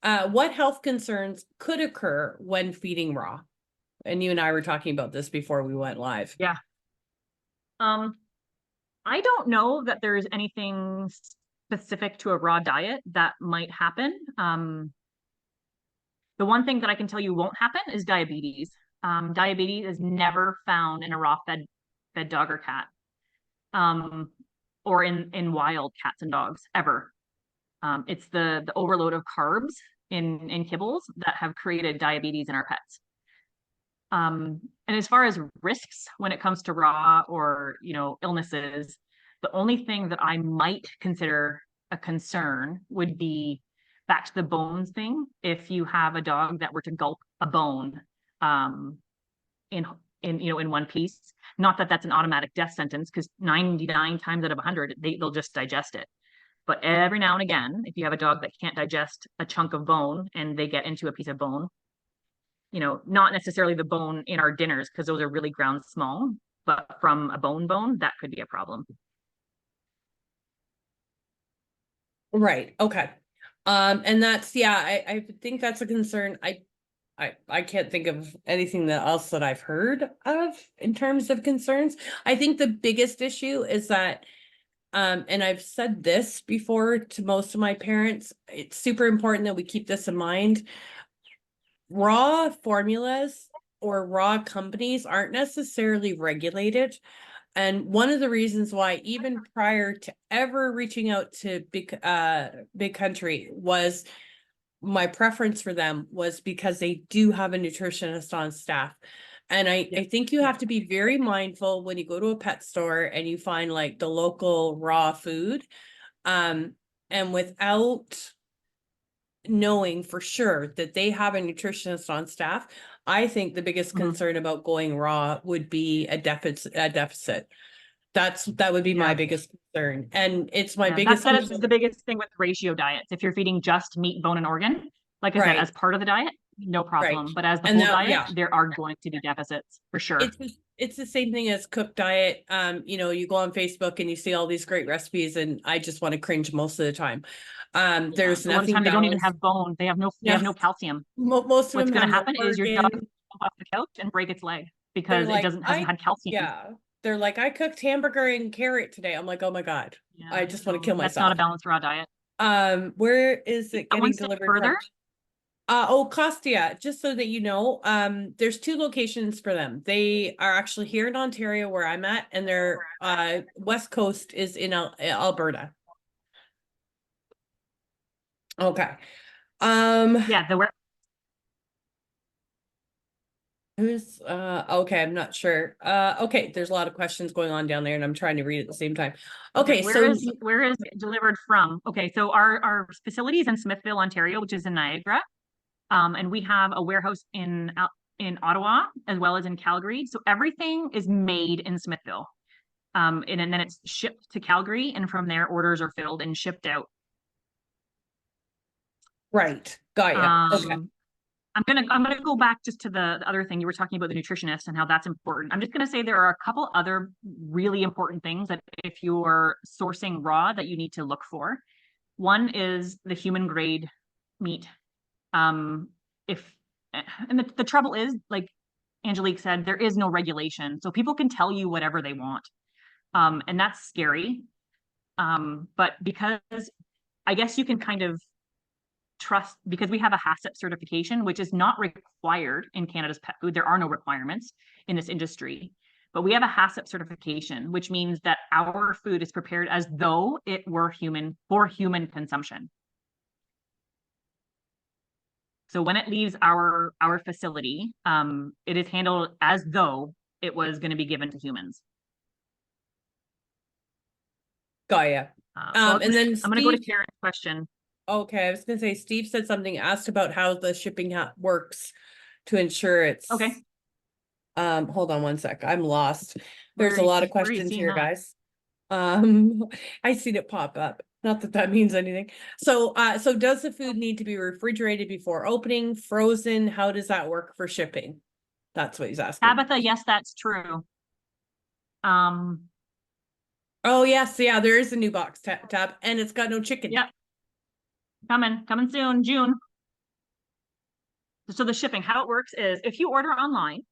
what health concerns could occur when feeding raw? And you and I were talking about this before we went live. Yeah. I don't know that there's anything specific to a raw diet that might happen. The one thing that I can tell you won't happen is diabetes. Diabetes is never found in a raw fed dog or cat, or in wild cats and dogs ever. It's the overload of carbs in kibbles that have created diabetes in our pets. And as far as risks when it comes to raw or, illnesses, the only thing that I might consider a concern would be back to the bones thing. If you have a dog that were to gulp a bone, in one piece, not that that's an automatic death sentence, because 99 times out of 100, they'll just digest it. But every now and again, if you have a dog that can't digest a chunk of bone and they get into a piece of bone, not necessarily the bone in our dinners, because those are really ground small, but from a bone, that could be a problem. Right. Okay. And that's, yeah, I think that's a concern. I can't think of anything else that I've heard of in terms of concerns. I think the biggest issue is that, and I've said this before to most of my parents, it's super important that we keep this in mind. Raw formulas or raw companies aren't necessarily regulated. And one of the reasons why, even prior to ever reaching out to Big Country, was my preference for them was because they do have a nutritionist on staff. And I think you have to be very mindful when you go to a pet store and you find like the local raw food. And without knowing for sure that they have a nutritionist on staff, I think the biggest concern about going raw would be a deficit. That would be my biggest concern. And it's my biggest that is concern. the biggest thing with ratio diets. If you're feeding just meat, bone, and organ, like I said, as part of the diet, no problem. Right. But as the And whole that- diet, there are going to be deficits for sure. It's the same thing as cooked diet. You go on Facebook and you see all these great recipes, and I just want to cringe most of the time. There's a lot of nothing time they don't even balanced. have bone. They have no calcium. Most of What's them going to have no happen is your dog organ. will fall off the couch and break its leg They're because like, it hasn't had calcium. Yeah. They're like, I cooked hamburger and carrot today. I'm like, oh my God. Yeah, I just want to kill myself. That's not a balanced raw diet. Where is it getting delivered further? Costia, just so that you know, there's 2 locations for them. They are actually here in Ontario where I'm at, and their West Coast is in Alberta. Okay. Yeah, who's okay, I'm not sure. Okay, there's a lot of questions going on down there and I'm trying to read at the same time. Okay, where is it delivered from? Okay, so our facility is in Smithville, Ontario, which is in Niagara. And we have a warehouse in Ottawa as well as in Calgary. So everything is made in Smithville. And then it's shipped to Calgary, and from there orders are filled and shipped out. Right. Got you. Okay. I'm gonna go back just to the other thing you were talking about, the nutritionist and how that's important. I'm just gonna say there are a couple other really important things that if you're sourcing raw that you need to look for. One is the human grade meat. And the trouble is, like Angelique said, there is no regulation, so people can tell you whatever they want, and that's scary. But because I guess you can kind of trust, because we have a HACCP certification, which is not required in Canada's pet food. There are no requirements in this industry, but we have a HACCP certification, which means that our food is prepared as though it were for human consumption. So when it leaves our facility, it is handled as though it was going to be given to humans. Got ya. And then I'm going to go to Karen's question. Okay, I was going to say, Steve said something, asked about how the shipping works to ensure it's okay. Hold on one sec. I'm lost. There's a lot of questions here, guys. I seen it pop up. Not that that means anything. So, so does the food need to be refrigerated before opening, frozen? How does that work for shipping? That's what he's asking. Tabitha, yes, that's true. Um, Oh, yes, yeah, there is a new box tab, and it's got no chicken. yep. Coming soon, June. So the shipping, how it works is if you order online,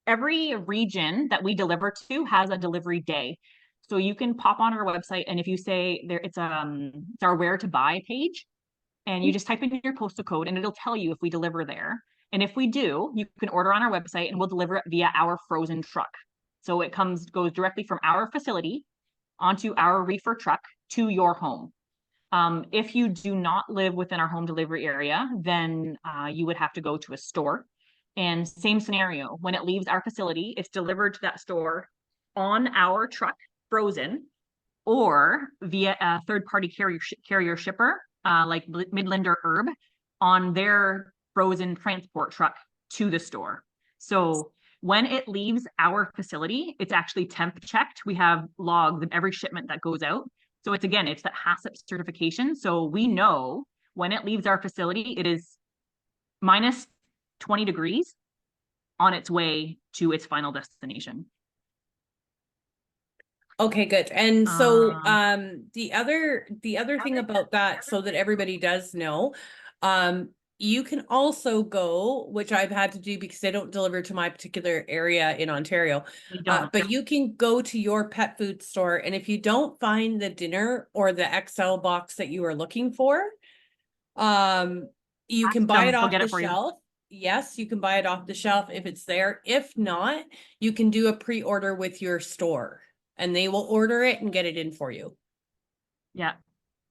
every region that we deliver to has a delivery day. So you can pop on our website, and if you say there, it's our where to buy page, and you just type in your postal code, and it'll tell you if we deliver there. And if we do, you can order on our website, and we'll deliver it via our frozen truck. So it goes directly from our facility onto our reefer truck to your home. If you do not live within our home delivery area, then you would have to go to a store. And same scenario, when it leaves our facility, it's delivered to that store on our truck, frozen, or via a third-party carrier shipper, like Midland or Herb, on their frozen transport truck to the store. So when it leaves our facility, it's actually temp checked. We have logs of every shipment that goes out. So it's that HACCP certification. So we know when it leaves our facility, it is minus 20 degrees on its way to its final destination. Okay, good. And so the other thing about that, so that everybody does know, you can also go, which I've had to do because they don't deliver to my particular area in Ontario, but you can go to your pet food store, and if you don't find the dinner or the XL box that you are looking for, you can buy it off the shelf. Yes, you can buy it off the shelf if it's there. If not, you can do a pre-order with your store, and they will order it and get it in for you. Yeah.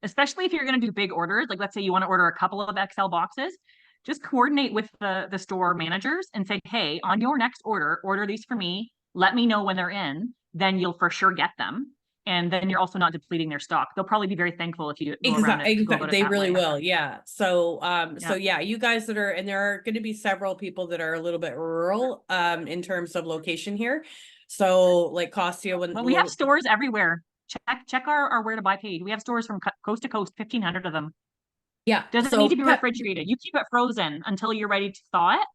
Especially if you're going to do big orders, like let's say you want to order a couple of XL boxes, just coordinate with the store managers and say, hey, on your next order these for me. Let me know when they're in. Then you'll for sure get them. And then you're also not depleting their stock. They'll probably be very thankful if you go around it. Exactly. They really will. Yeah. So, so yeah, you guys that are, and there are going to be several people that are a little bit rural, in terms of location here. So like Costio, well, we have stores everywhere. Check our where to buy page. We have stores from coast to coast, 1,500 of them. Yeah. Doesn't need to be refrigerated. You keep it frozen until you're ready to thaw it,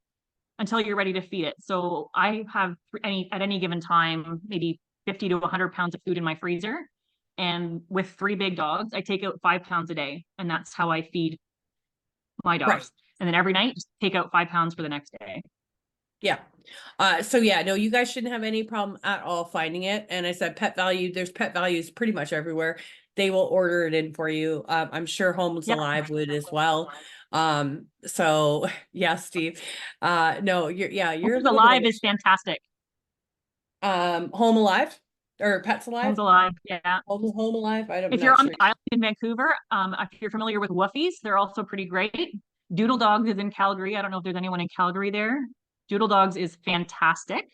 until you're ready to feed it. So I have at any given time, maybe 50 to 100 pounds of food in my freezer. And with 3 big dogs, I take out 5 pounds a day. And that's how I feed my dogs. Right. And then every night, just take out 5 pounds for the next day. Yeah. So yeah, no, you guys shouldn't have any problem at all finding it. And I said Pet Value, there's Pet Values pretty much everywhere. They will order it in for you. I'm sure Homes Alive would as well. So yeah, Steve. No, you're Homes Alive is fantastic. Home Alive or Pets Alive? Homes Alive, yeah. Home Alive. If you're on the island in Vancouver, if you're familiar with Woofies, they're also pretty great. Doodle Dogs is in Calgary. I don't know if there's anyone in Calgary there. Doodle Dogs is fantastic.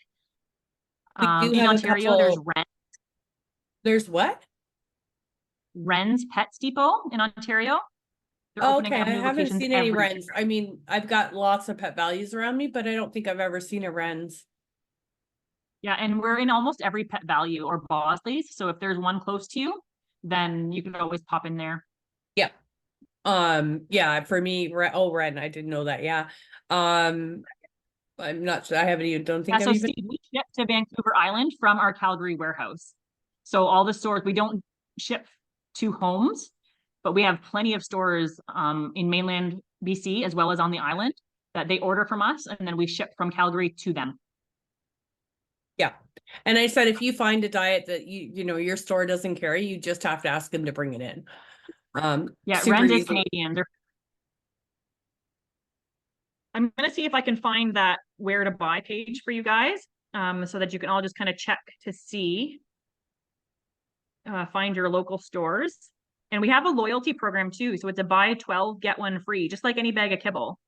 In Ontario, there's Wren. There's what? Wren's Pets Depot in Ontario. Okay, I haven't seen any Wrens. I mean, I've got lots of Pet Values around me, but I don't think I've ever seen a Wren's. Yeah, and we're in almost every Pet Value or Bosley's. So if there's one close to you, then you can always pop in there. Yeah. Yeah, for me, Wren, I didn't know that. Yeah. I'm not sure. I haven't even, don't think I've even... Steve, we ship to Vancouver Island from our Calgary warehouse. So all the stores, we don't ship to homes, but we have plenty of stores in mainland BC as well as on the island that they order from us, and then we ship from Calgary to them. Yeah. And I said, if you find a diet that you know your store doesn't carry, you just have to ask them to bring it in. Yeah, Wren's is Canadian. I'm going to see if I can find that where to buy page for you guys, so that you can all just kind of check to see, find your local stores. And we have a loyalty program too. So it's a buy 12, get 1 free, just like any bag of kibble.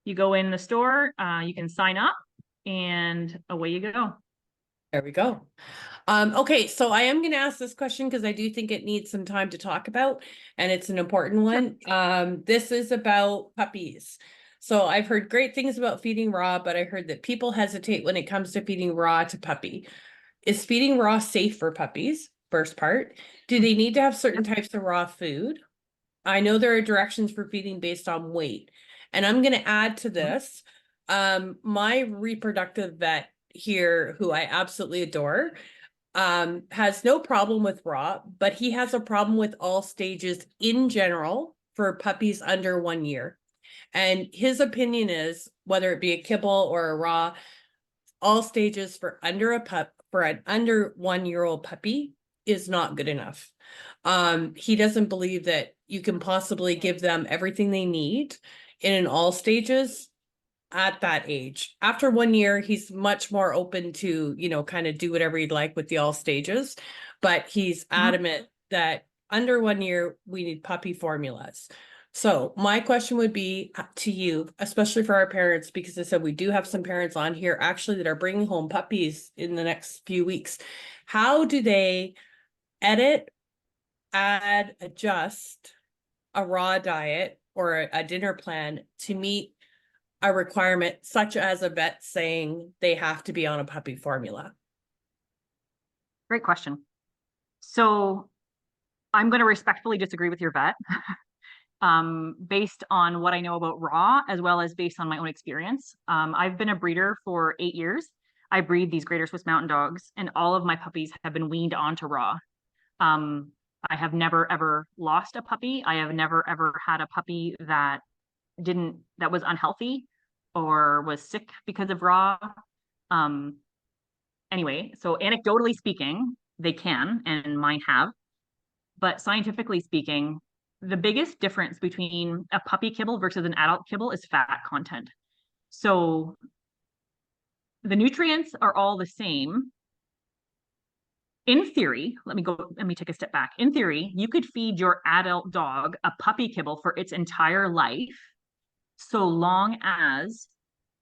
You go in the store, you can sign up, and away you go. There we go. Okay, so I am going to ask this question because I do think it needs some time to talk about, and it's an important one. Sure. This is about puppies. So I've heard great things about feeding raw, but I heard that people hesitate when it comes to feeding raw to puppy. Is feeding raw safe for puppies? first part. Do they need to have certain types of raw food? I know there are directions for feeding based on weight. And I'm going to add to this, my reproductive vet here, who I absolutely adore, has no problem with raw, but he has a problem with all stages in general for puppies under 1 year. And his opinion is, whether it be a kibble or a raw, all stages for an under 1 year old puppy is not good enough. He doesn't believe that you can possibly give them everything they need in an all stages at that age. After 1 year, he's much more open to, kind of do whatever he'd like with the all stages, but he's adamant that under 1 year, we need puppy formulas. So my question would be to you, especially for our parents, because I said we do have some parents on here actually that are bringing home puppies in the next few weeks. How do they edit, add, adjust a raw diet or a dinner plan to meet a requirement such as a vet saying they have to be on a puppy formula? Great question. So I'm going to respectfully disagree with your vet. Based on what I know about raw, as well as based on my own experience. I've been a breeder for 8 years. I breed these Greater Swiss Mountain Dogs, and all of my puppies have been weaned onto raw. I have never ever lost a puppy. I have never ever had a puppy that was unhealthy or was sick because of raw. Anyway, so anecdotally speaking, they can, and mine have. But scientifically speaking, the biggest difference between a puppy kibble versus an adult kibble is fat content. So the nutrients are all the same. In theory, let me take a step back. In theory, you could feed your adult dog a puppy kibble for its entire life, so long as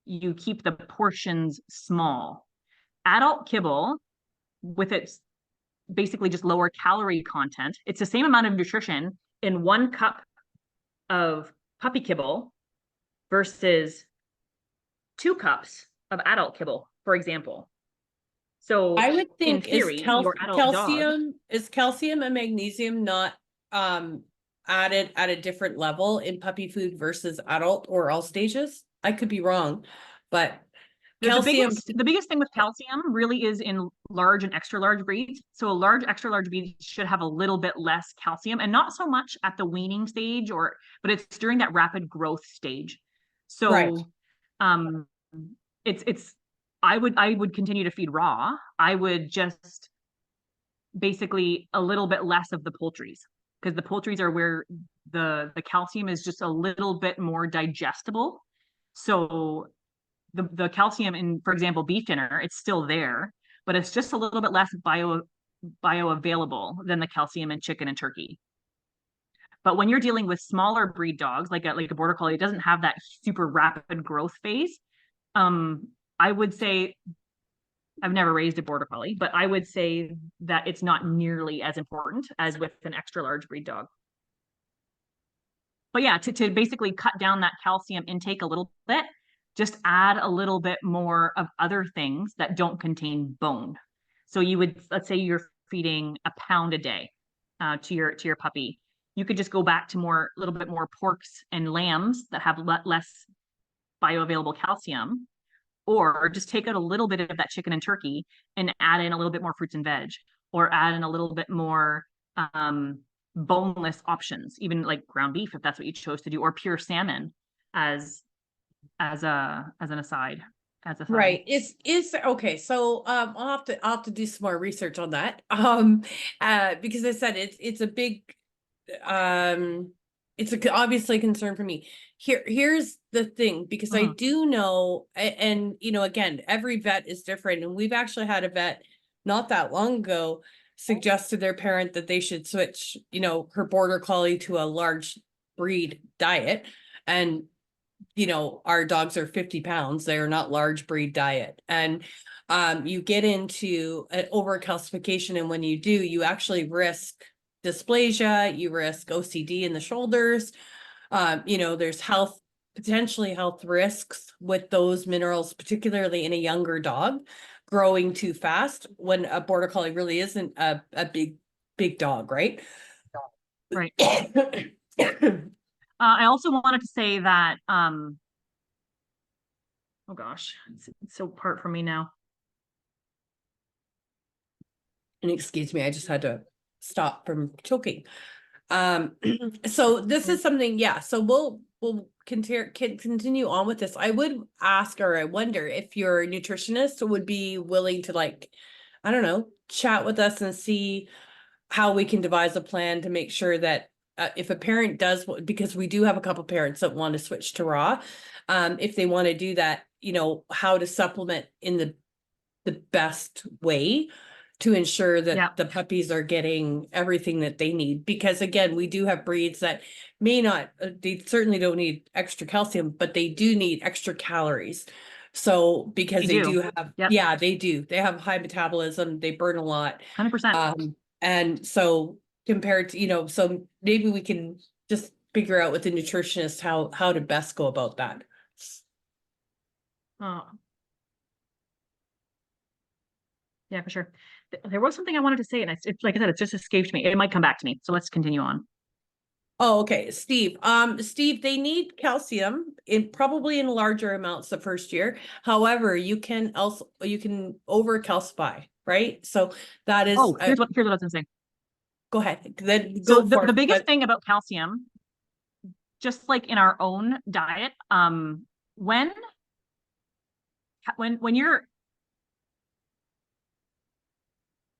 you keep the portions small. Adult kibble, with its basically just lower calorie content, it's the same amount of nutrition in 1 cup of puppy kibble versus 2 cups of adult kibble, for example. So I would think in theory, your adult calcium and magnesium not added at a different level in puppy food versus adult or all stages. I could be wrong, but calcium. The biggest thing with calcium really is in large and extra large breeds. So a large, extra large breed should have a little bit less calcium, and not so much at the weaning stage, but it's during that rapid growth stage. So right. It's I would continue to feed raw. I would just basically a little bit less of the poultries, because the poultries are where the calcium is just a little bit more digestible. So the calcium in, for example, beef dinner, it's still there, but it's just a little bit less bioavailable than the calcium in chicken and turkey. But when you're dealing with smaller breed dogs, like a border collie, it doesn't have that super rapid growth phase. I would say, I've never raised a border collie, but I would say that it's not nearly as important as with an extra large breed dog. But yeah, to basically cut down that calcium intake a little bit, just add a little bit more of other things that don't contain bone. So you would, let's say you're feeding a pound a day to your puppy. You could just go back to a little bit more porks and lambs that have less bioavailable calcium, or just take out a little bit of that chicken and turkey and add in a little bit more fruits and veg, or add in a little bit more boneless options, even like ground beef, if that's what you chose to do, or pure salmon as an aside. Right. Is okay. So I'll have to do some more research on that. Because I said it's a big it's obviously a concern for me. Here's the thing, because I do know, and again, every vet is different, and we've actually had a vet not that long ago suggest to their parent that they should switch, her border collie to a large breed diet. And our dogs are 50 pounds. They are not large breed diet. And you get into an overcalcification. And when you do, you actually risk dysplasia, you risk OCD in the shoulders. There's potentially health risks with those minerals, particularly in a younger dog growing too fast, when a border collie really isn't a big big dog, right? Right. I also wanted to say that, oh gosh, it's so part from me now. And excuse me, I just had to stop from choking. So this is something, yeah, so we'll continue on with this. I would ask, or I wonder if your nutritionist would be willing to, like, I don't know, chat with us and see how we can devise a plan to make sure that if a parent does, because we do have a couple parents that want to switch to raw, if they want to do that, you know, how to supplement in the best way to ensure that Yeah. the puppies are getting everything that they need. Because again, we do have breeds that may not, they certainly don't need extra calcium, but they do need extra calories. So because They they do. do have, Yep. yeah, they do. They have high metabolism, they burn a lot. 100%. And so compared to, you know, so maybe we can just figure out with the nutritionist how to best go about that. Oh. Yeah, for sure. There was something I wanted to say, and it's like I said, it's just escaped me. It might come back to me. So let's continue on. Oh, okay, Steve. Steve, they need calcium probably in larger amounts the first year. However, you can over calcify, right? So that is, Oh, here's what I was gonna say. go ahead, then So go for the it. biggest But thing about calcium, just like in our own diet, when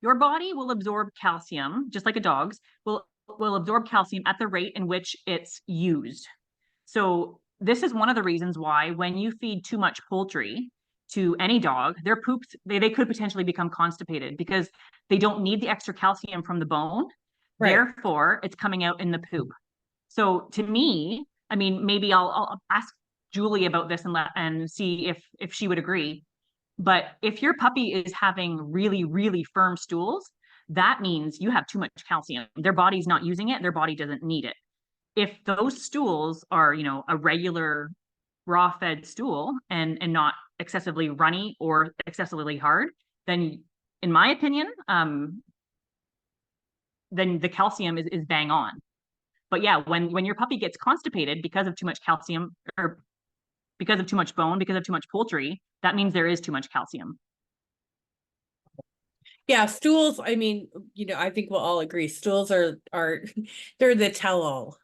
your body will absorb calcium, just like a dog's, will absorb calcium at the rate in which it's used. So this is one of the reasons why when you feed too much poultry to any dog, their poops, they could potentially become constipated because they don't need the extra calcium from the bone. right. Therefore, it's coming out in the poop. So to me, I mean, maybe I'll ask Julie about this and see if she would agree. But if your puppy is having really, really firm stools, that means you have too much calcium. Their body's not using it, their body doesn't need it. If those stools are, you know, a regular raw fed stool and not excessively runny or excessively hard, then in my opinion, then the calcium is bang on. But yeah, when your puppy gets constipated because of too much calcium or because of too much bone, because of too much poultry, that means there is too much calcium. Yeah, stools, I mean, you know, I think we'll all agree, stools are they're the tell-all.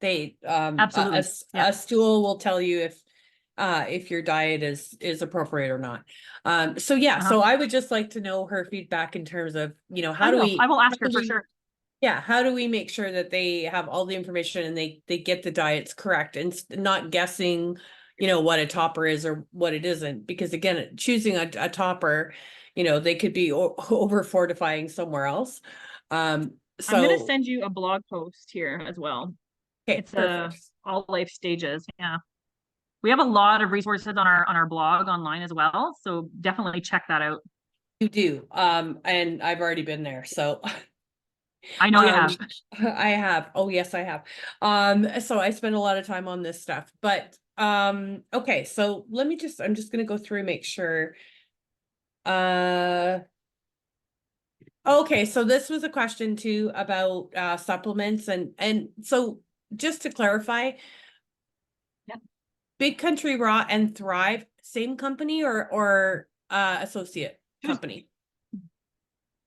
They Absolutely. a stool will tell you if your diet is appropriate or not. So yeah, so I would just like to know her feedback in terms of, you know, I will ask her for sure. Yeah, how do we make sure that they have all the information and they get the diets correct and not guessing, you know, what a topper is or what it isn't? Because again, choosing a topper, you know, they could be over fortifying somewhere else. I'm gonna So send you a blog post here as well. okay, It's perfect. all life stages. Yeah. We have a lot of resources on our blog online as well. So definitely check that out. You do. And I've already been there, so I know you have. I have. Oh yes, I have. So I spend a lot of time on this stuff. But okay, so I'm just gonna go through and make sure. Okay, so this was a question too about supplements and so just to clarify, Yep. Big Country Raw and Thrive, same company or associate company?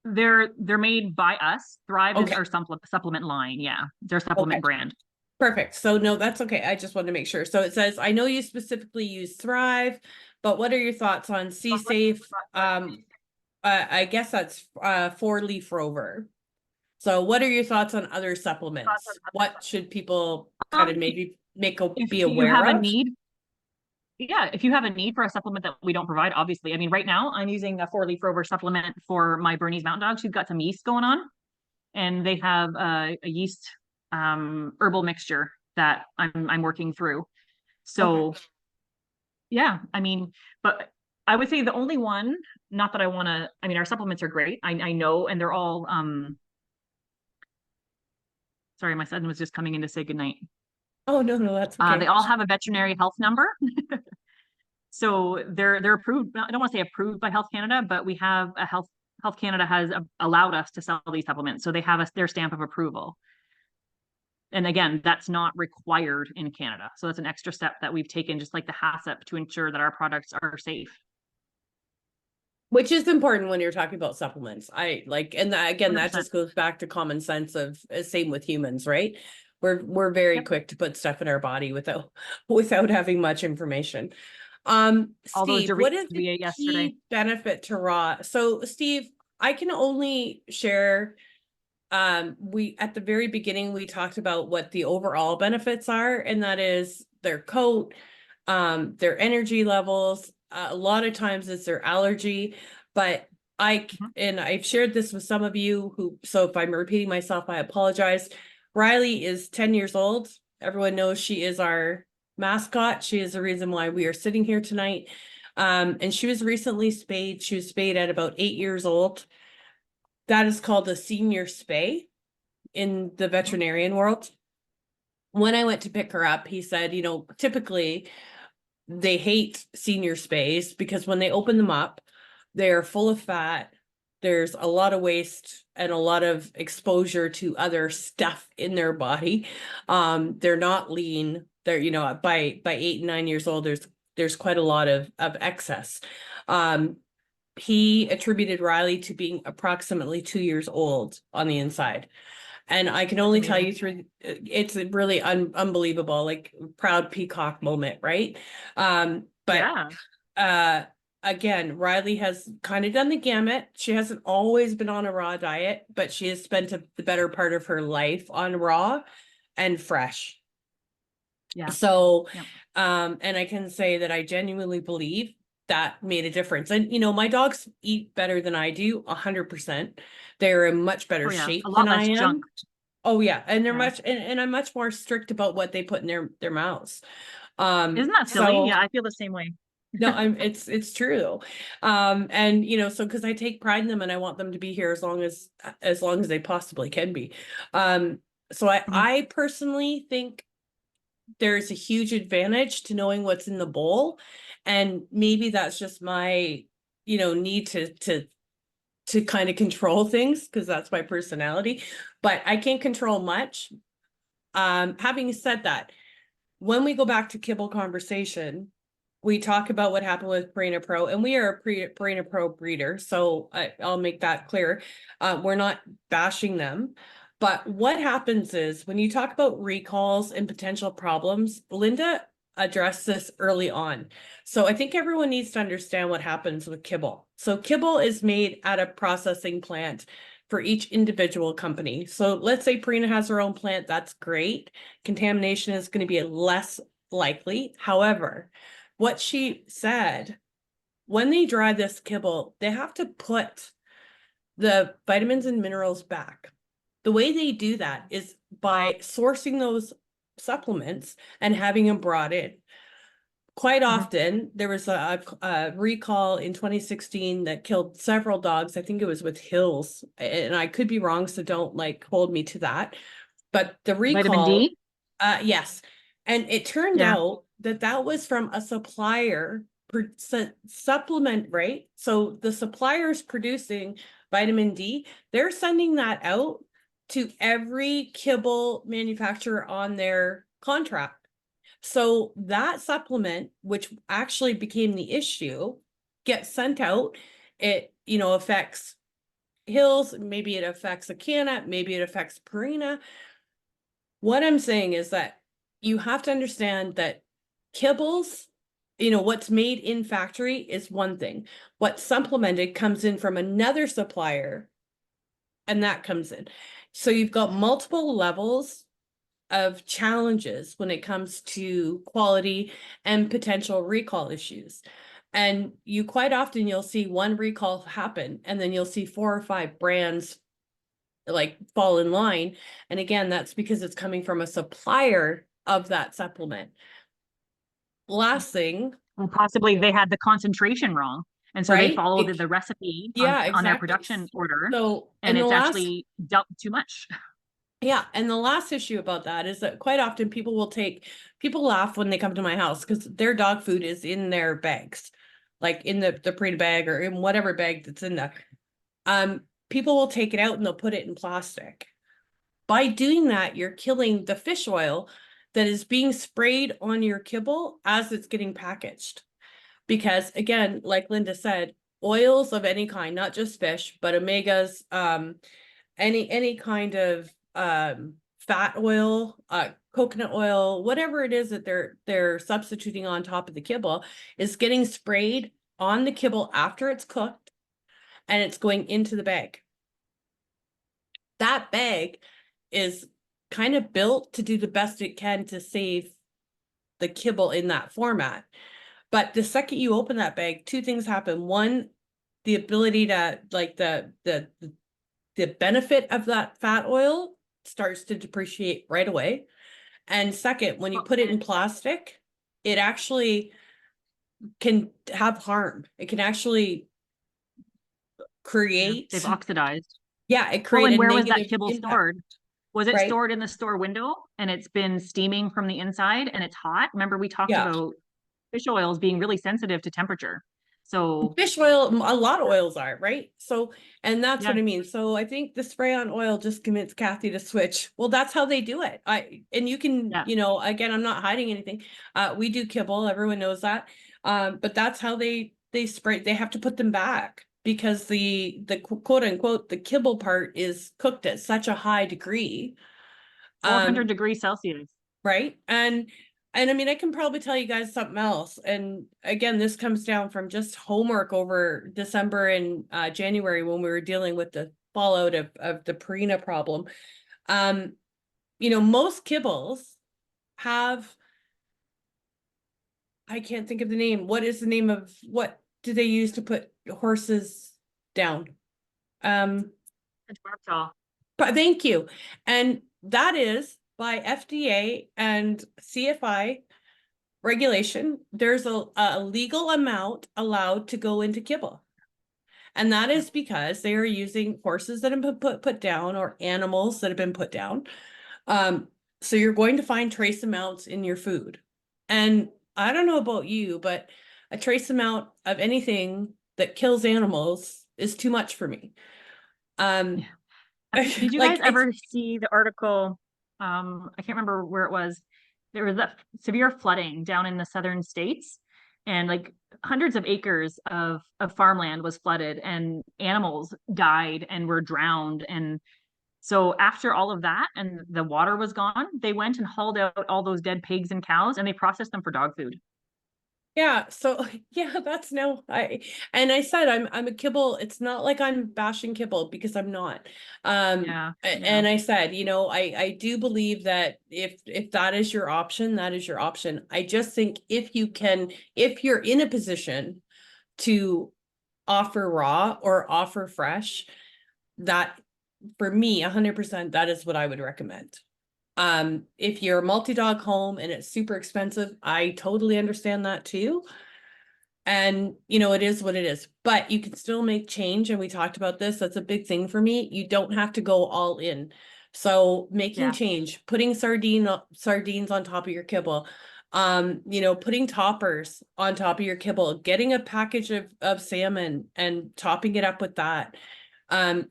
They're made by us. Thrive is Okay. our supplement line. Yeah, their supplement Okay. brand. Perfect. So no, that's okay. I just wanted to make sure. So it says, I know you specifically use Thrive, but what are your thoughts on Sea Safe? I guess that's 4-leaf rover. So what are your thoughts on other supplements? What should people kind of maybe If be you aware have a of? need, yeah, if you have a need for a supplement that we don't provide, obviously. I mean, right now I'm using a 4-leaf rover supplement for my Bernese Mountain Dog. She's got some yeast going on, and they have a yeast herbal mixture that I'm working through. So Okay. yeah, I mean, but I would say the only one, not that I want to, I mean, our supplements are great. I know, and they're all sorry, my son was just coming in to say goodnight. Oh, no, that's They okay. all have a veterinary health number. So they're approved. I don't want to say approved by Health Canada, but we have a Health Canada has allowed us to sell these supplements. So they have their stamp of approval. And again, that's not required in Canada. So that's an extra step that we've taken, just like the HACCP, to ensure that our products are safe. Which is important when you're talking about supplements. I like, and that, again, that 100%. just goes back to common sense of same with humans, right? We're very Yep. quick to put stuff in our body without having much information. All those Steve, what is Doritos we the ate yesterday. key benefit to raw? So Steve, I can only share, we, at the very beginning, we talked about what the overall benefits are, and that is their coat, their energy levels. A lot of times it's their allergy, but and I've shared this with some of you who, so if I'm repeating myself, I apologize. Riley is 10 years old. Everyone knows she is our mascot. She is the reason why we are sitting here tonight. And she was recently spayed. She was spayed at about 8 years old. That is called a senior spay in the veterinarian world. When I went to pick her up, he said, you know, typically they hate senior spays because when they open them up, they're full of fat. There's a lot of waste and a lot of exposure to other stuff in their body. They're not lean. They're, you know, by 8 and 9 years old, there's quite a lot of excess. He attributed Riley to being approximately 2 years old on the inside. And I can only tell you through, it's really unbelievable, like proud peacock moment, right? But Yeah. again, Riley has kind of done the gamut. She hasn't always been on a raw diet, but she has spent the better part of her life on raw and fresh. Yeah. So, Yep. and I can say that I genuinely believe that made a difference. And, you know, my dogs eat better than I do, 100%. They're in much better Oh, yeah. shape A than lot I less am. junk. Oh yeah. And they're Yeah. much, and I'm much more strict about what they put in their mouths. Isn't that silly? So Yeah, I feel the same way. no, it's true. And you know, so because I take pride in them and I want them to be here as long as they possibly can be. So I personally think there's a huge advantage to knowing what's in the bowl. And maybe that's just my, you know, need to kind of control things because that's my personality, but I can't control much. Having said that, when we go back to kibble conversation, we talk about what happened with Purina Pro, and we are a Purina Pro breeder, so I'll make that clear. We're not bashing them, but what happens is when you talk about recalls and potential problems, Linda addressed this early on. So I think everyone needs to understand what happens with kibble. So kibble is made at a processing plant for each individual company. So let's say Purina has her own plant, that's great. Contamination is going to be less likely. However, what she said, when they dry this kibble, they have to put the vitamins and minerals back. The way they do that is by sourcing those supplements and having them brought in. Quite often, there was a recall in 2016 that killed several dogs. I think it was with Hills, and I could be wrong, so don't like hold me to that. But the Vitamin recall, D? yes, and it turned Yeah. out that was from a supplier supplement, right? So the suppliers producing vitamin D, they're sending that out to every kibble manufacturer on their contract. So that supplement, which actually became the issue, gets sent out. It, you know, affects Hills, maybe it affects Acana, maybe it affects Purina. What I'm saying is that you have to understand that kibbles, you know, what's made in factory is one thing. What's supplemented comes in from another supplier, and that comes in. So you've got multiple levels of challenges when it comes to quality and potential recall issues. And you quite often you'll see one recall happen and then you'll see 4 or 5 brands like fall in line. And again, that's because it's coming from a supplier of that supplement. Last thing, Well, possibly they had the concentration wrong. And so they right? followed the recipe Yeah, on their exactly. production order, So, and it's actually dealt too much. yeah, and the last issue about that is that quite often people laugh when they come to my house because their dog food is in their bags, like in the Purina bag or in whatever bag that's in there. people will take it out and they'll put it in plastic. By doing that, you're killing the fish oil that is being sprayed on your kibble as it's getting packaged. Because again, like Linda said, oils of any kind, not just fish, but omegas, any kind of fat oil, coconut oil, whatever it is that they're substituting on top of the kibble is getting sprayed on the kibble after it's cooked, and it's going into the bag. That bag is kind of built to do the best it can to save the kibble in that format. But the second you open that bag, two things happen. One, the ability to, like, the benefit of that fat oil starts to depreciate right away. And second, when you put it in plastic, it actually can have harm. It can actually create, They've oxidized. yeah, it Well, creates and a where was that negative kibble impact. stored? Was it right? stored in the store window and it's been steaming from the inside and it's hot? Remember we talked Yeah. about fish oils being really sensitive to temperature. So Fish oil, a lot of oils are, right? So, and that's what Yeah. I mean. So I think the spray on oil just convinced Kathy to switch. Well, that's how they do it. And you can, Yeah. you know, again, I'm not hiding anything. We do kibble, everyone knows that. But that's how they spray, they have to put them back because the quote unquote, the kibble part is cooked at such a high degree. 400 degrees Celsius. Right. And I mean, I can probably tell you guys something else. And again, this comes down from just homework over December and January when we were dealing with the fallout of the Purina problem. You know, most kibbles have, I can't think of the name. What is the name of, what do they use to put horses down? But thank you. And that is by FDA and CFI regulation. There's a legal amount allowed to go into kibble. And that is because they are using horses that have been put down or animals that have been put down. So you're going to find trace amounts in your food. And I don't know about you, but a trace amount of anything that kills animals is too much for me. Did you like, guys ever see the article? I can't remember where it was. There was that severe flooding down in the southern states, and like hundreds of acres of farmland was flooded, and animals died and were drowned. And so after all of that, and the water was gone, they went and hauled out all those dead pigs and cows, and they processed them for dog food. yeah, so yeah, that's no, I said I'm a kibble. It's not like I'm bashing kibble because I'm not. Yeah. And I said, you know, I do believe that if that is your option, that is your option. I just think if you're in a position to offer raw or offer fresh, that for me, 100%, that is what I would recommend. If you're a multi-dog home and it's super expensive, I totally understand that too. And you know, it is what it is, but you can still make change. And we talked about this. That's a big thing for me. You don't have to go all in. So making Yeah. change, putting sardines on top of your kibble, you know, putting toppers on top of your kibble, getting a package of salmon and topping it up with that.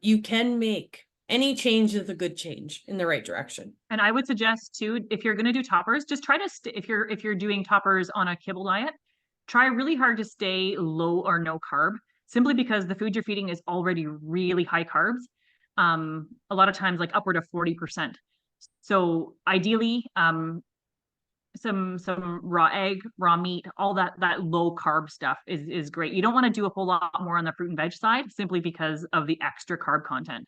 You can make any change is a good change in the right direction. And I would suggest too, if you're going to do toppers, just try to if you're doing toppers on a kibble diet, try really hard to stay low or no carb, simply because the food you're feeding is already really high carbs. A lot of times like upward of 40%. So ideally, some raw egg, raw meat, all that low carb stuff is great. You don't want to do a whole lot more on the fruit and veg side simply because of the extra carb content.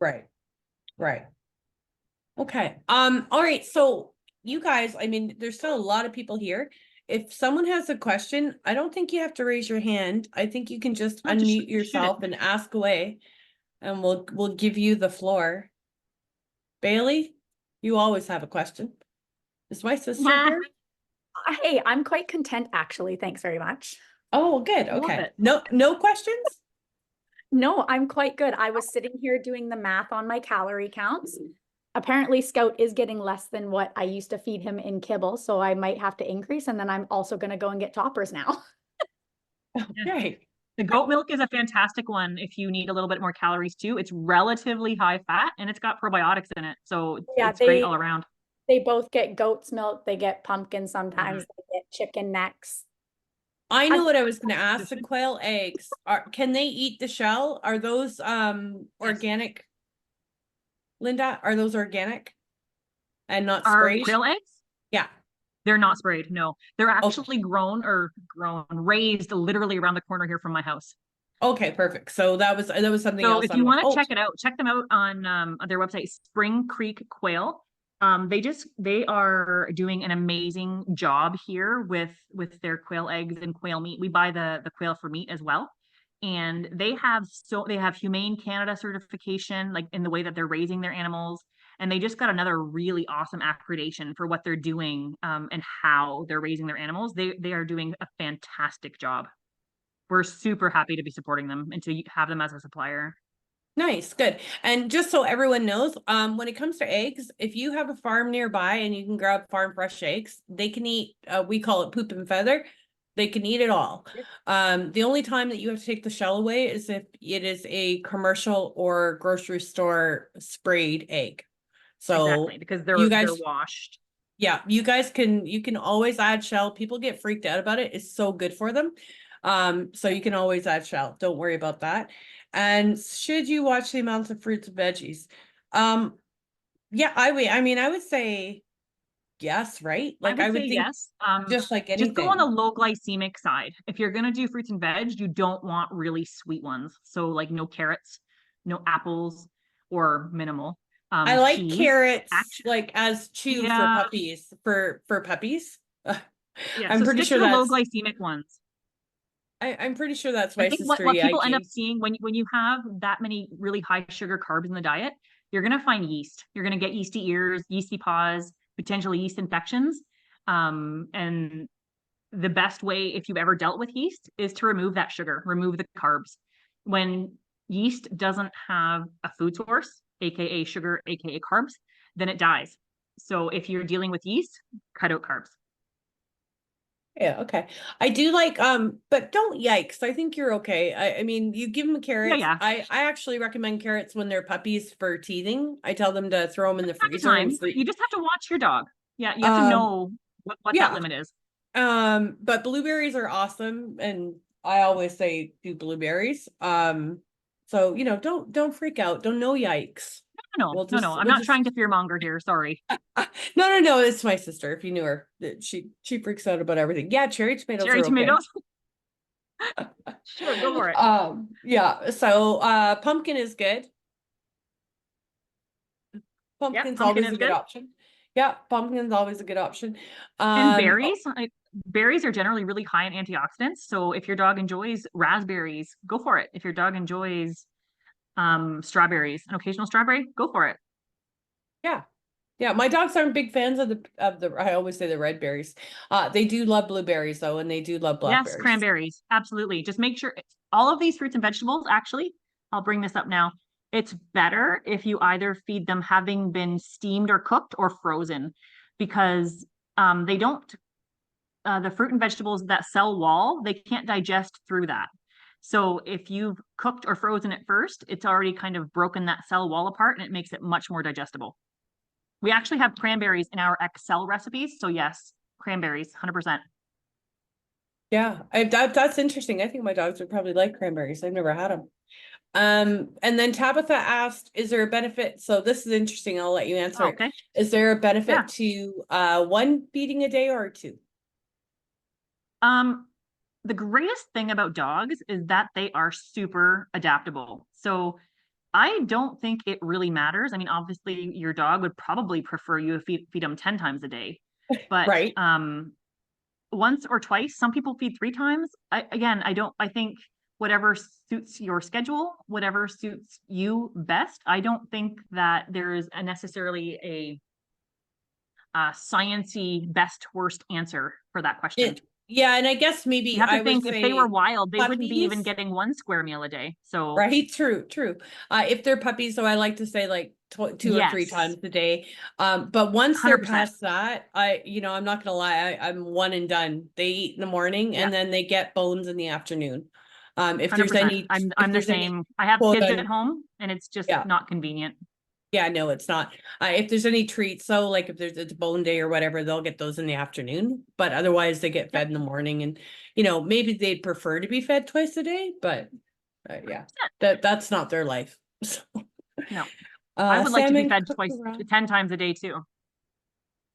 Right. Right. Okay. All right. So you guys, I mean, there's still a lot of people here. If someone has a question, I don't think you have to raise your hand. I think you can just No, just unmute shoot yourself it. and ask away, and we'll give you the floor. Bailey, you always have a question. Is my sister here? Hey, I'm quite content actually. Thanks very much. Oh, good. Love Okay. it. No questions? No, I'm quite good. I was sitting here doing the math on my calorie counts. Apparently Scout is getting less than what I used to feed him in kibble, so I might have to increase. And then I'm also going to go and get toppers now. Okay. The goat milk is a fantastic one if you need a little bit more calories too. It's relatively high fat and it's got probiotics in it. So Yeah, it's great all around. they both get goat's milk, they get pumpkin Mm-hmm. sometimes, they get chicken necks. I know I- what I was gonna ask. The quail eggs can they eat the shell? Are those organic? Linda, are those organic and not Are sprayed? quail eggs? Yeah. They're not sprayed. No, they're Okay. actually raised literally around the corner here from my house. Okay, perfect. So that was something So else. if you want to check it out, check them out on their website, Spring Creek Quail. They are doing an amazing job here with their quail eggs and quail meat. We buy the quail for meat as well. And they have Humane Canada certification, like in the way that they're raising their animals. And they just got another really awesome accreditation for what they're doing and how they're raising their animals. They are doing a fantastic job. We're super happy to be supporting them and to have them as a supplier. Nice, good. And just so everyone knows, when it comes to eggs, if you have a farm nearby and you can grab farm fresh eggs, they can eat, we call it poop and feather. They can eat it all. The only time that you have to take the shell away is if it is a commercial or grocery store sprayed egg. So exactly, because they're washed. Yeah, you can always add shell. People get freaked out about it. It's so good for them. So you can always add shell. Don't worry about that. And should you watch the amounts of fruits and veggies? Yeah, I would say yes, right? Like I would say think yes. just like anything. Just go on the low glycemic side. If you're gonna do fruits and veg, you don't want really sweet ones. So like no carrots, no apples, or minimal. I like peas, carrots like as chew yeah. for puppies. Yeah, I'm so pretty stick sure to the low that's glycemic ones. I'm pretty sure that's I my think sister what people end Yankee. up seeing when you have that many really high sugar carbs in the diet, you're gonna find yeast. You're gonna get yeasty ears, yeasty paws, potentially yeast infections. And the best way, if you've ever dealt with yeast, is to remove that sugar, remove the carbs. When yeast doesn't have a food source, aka sugar, aka carbs, then it dies. So if you're dealing with yeast, cut out carbs. Yeah, okay. I do like but don't yikes. I think you're okay. I mean, you give them carrots. Yeah. I actually recommend carrots when they're puppies for teething. I tell them to throw them in the At the freezer and time, you just have to watch your dog. Yeah, you have to know what yeah. that limit is. But blueberries are awesome, and I always say do blueberries. So don't freak out. Don't know yikes. No, I'm not trying to fearmonger here. Sorry. No. It's my sister. If you knew her, she freaks out about everything. Yeah, cherry tomatoes Cherry are tomatoes. Okay. Sure, go for it. Yeah. So pumpkin is good. Pumpkin's always a good option. Yeah, pumpkin's always a good option. And berries are generally really high in antioxidants. So if your dog enjoys raspberries, go for it. If your dog enjoys strawberries, an occasional strawberry, go for it. Yeah, my dogs aren't big fans of the I always say the red berries. They do love blueberries though, and they do love blackberries. Yes, cranberries. Absolutely. Just make sure all of these fruits and vegetables, actually, I'll bring this up now. It's better if you either feed them having been steamed or cooked or frozen, because they don't the fruit and vegetables, that cell wall, they can't digest through that. So if you've cooked or frozen it first, it's already kind of broken that cell wall apart and it makes it much more digestible. We actually have cranberries in our Excel recipes. So yes, cranberries, 100%. Yeah, that's interesting. I think my dogs would probably like cranberries. I've never had them. And then Tabitha asked, is there a benefit? So this is interesting. I'll let you answer it. Is there a benefit to one feeding a day or two? The greatest thing about dogs is that they are super adaptable. So I don't think it really matters. I mean, obviously your dog would probably prefer you to feed them 10 times a day, but right. Once or twice, some people feed 3 times. I think whatever suits your schedule, whatever suits you best. I don't think that there is necessarily a sciencey best worst answer for that question. Yeah, and I guess maybe you have to think if they were wild, they wouldn't be even getting 1 square meal a day. So right, true. If they're puppies, so I like to say like 2 or 3 times a day. But once 100%. They're past that, I'm not gonna lie, I'm one and done. They eat in the morning and then they get bones in the afternoon. If there's 100%. any, I'm if the there's any same. I have quote kids on- at home and it's just Yeah. not convenient. Yeah, no, it's not. If there's any treats, so like if there's it's bone day or whatever, they'll get those in the afternoon. But otherwise, they get fed in the morning, and maybe they'd prefer to be fed twice a day. But yeah, that's not their life. So, No, I would like to be salmon fed cooked twice, raw. 10 times a day too.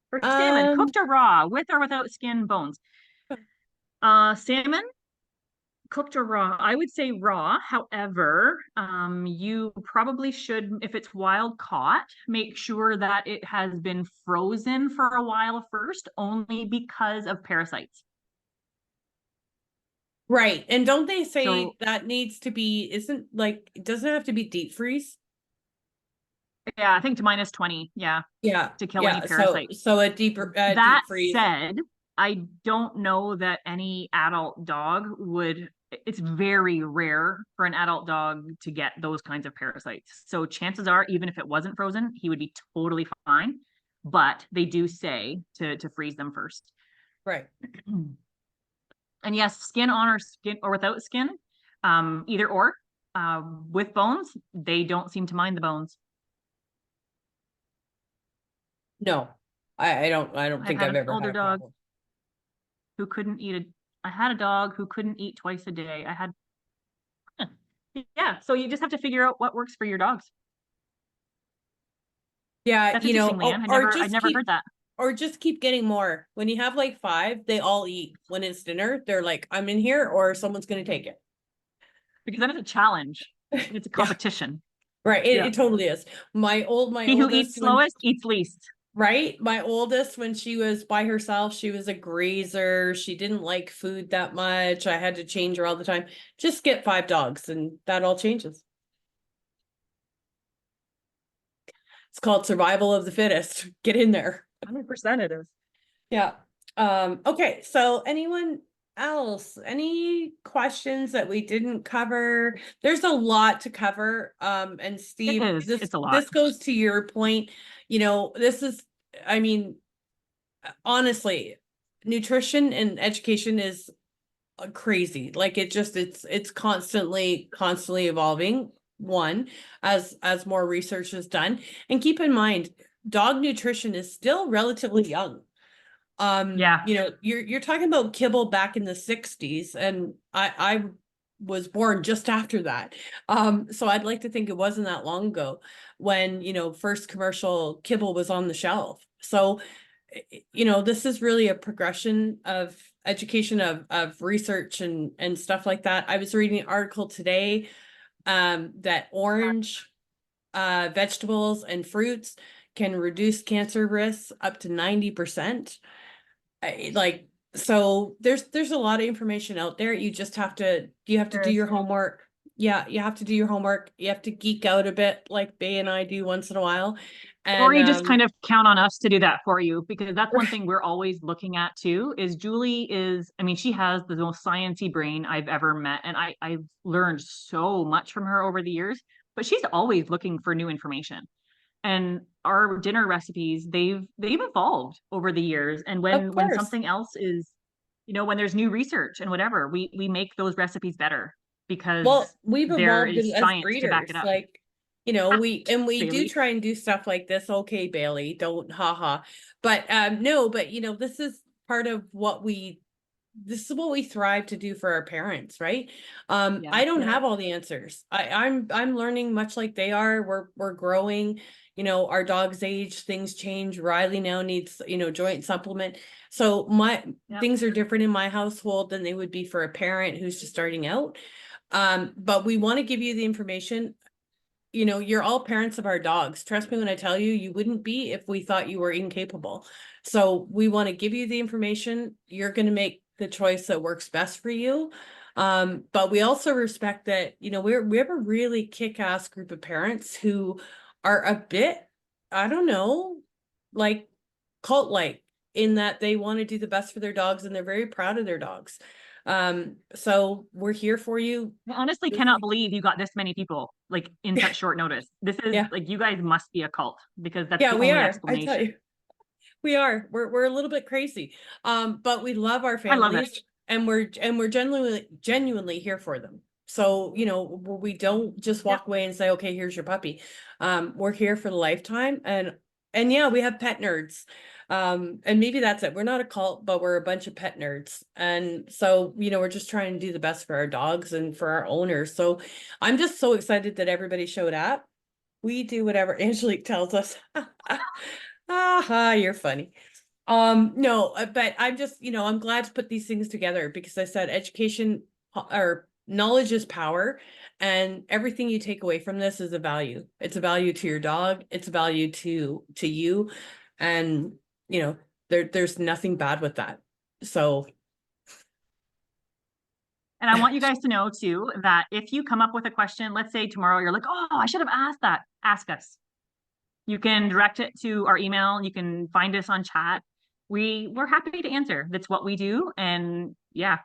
For salmon, cooked or raw, with or without skin, bones. Salmon, cooked or raw? I would say raw. However, you probably should, if it's wild caught, make sure that it has been frozen for a while first, only because of parasites. Right. And don't they say So- that needs to be, it doesn't have to be deep freeze? Yeah, I think to -20. Yeah, Yeah. to kill any parasites. So a deeper That deep freeze. said, I don't know that any adult dog would, it's very rare for an adult dog to get those kinds of parasites. So chances are, even if it wasn't frozen, he would be totally fine. But they do say to freeze them first. Right. And yes, skin on or skin or without skin, either or. With bones, they don't seem to mind the bones. No, I don't think had I've an ever older had a dog. problem. Who couldn't eat I had a dog who couldn't eat twice a day. Yeah, so you just have to figure out what works for your dogs. Yeah, That's interesting, Leanne. I'd never heard that. Or just keep getting more. When you have like 5, they all eat. When it's dinner, they're like, I'm in here, or someone's gonna take it. Because then it's a challenge. It's a Yeah. competition. Right. It totally is. My He who oldest eats slowest eats least. Right? My oldest, when she was by herself, she was a grazer. She didn't like food that much. I had to change her all the time. Just get 5 dogs and that all changes. It's called survival of the fittest. Get in there. 100% it is. Yeah. Okay. So anyone else, any questions that we didn't cover? There's a lot to cover. And Steve, It's a lot. this goes to your point. This is, I mean, honestly, nutrition and education is crazy. Like it's constantly evolving. One, as more research is done, and keep in mind, dog nutrition is still relatively young. Yeah. You're talking about kibble back in the 60s, and I was born just after that. So I'd like to think it wasn't that long ago when, first commercial kibble was on the shelf. So, this is really a progression of education, of research and stuff like that. I was reading an article today, that orange, vegetables and fruits can reduce cancer risks up to 90%. So there's a lot of information out there. You just have to, do your homework. Yeah, you have to do your homework. You have to geek out a bit like Bay and I do once in a while. Or you just And kind of count on us to do that for you, because that's one thing we're always looking at too, is Julie is, I mean, she has the most sciencey brain I've ever met. And I've learned so much from her over the years, but she's always looking for new information. And our dinner recipes, they've evolved over the years. And when something else is, when there's new research and whatever, we make those recipes better because we've there evolved is as science to back breeders. it up. Like, we do Bailey. try and do stuff like this. Okay, Bailey, don't haha. But no, but this is part of what this is what we thrive to do for our parents, right? I don't have all the answers. I'm learning much like they are. We're growing. Our dog's age, things change. Riley now needs, joint supplement. So things are different in my household than they would be for a parent who's just starting out. But we want to give you the information. You're all parents of our dogs. Trust me when I tell you, you wouldn't be if we thought you were incapable. So we want to give you the information. You're going to make the choice that works best for you. But we also respect that, we have a really kick-ass group of parents who are a bit, I don't know, like cult-like, in that they want to do the best for their dogs and they're very proud of their dogs. So we're here for you. I honestly cannot believe you got this many people like in such short notice. This is like, you guys must be a cult, because that's the only explanation. I tell you. We are. We're a little bit crazy. But we love our I love families, it. and we're genuinely here for them. So, you know, we don't just walk away and say, okay, here's your puppy. We're here for the lifetime. And yeah, we have pet nerds. And maybe that's it. We're not a cult, but we're a bunch of pet nerds. And so, you know, we're just trying to do the best for our dogs and for our owners. So I'm just so excited that everybody showed up. We do whatever Angelique tells us. You're funny. No, but I'm just, you know, I'm glad to put these things together because I said education or knowledge is power, and everything you take away from this is a value. It's a value to your dog. It's a value to you. And, you know, there's nothing bad with that. So. And I want you guys to know too, that if you come up with a question, let's say tomorrow you're like, oh, I should have asked that, ask us. You can direct it to our email. You can find us on chat. We're happy to answer. That's what we do. And yeah,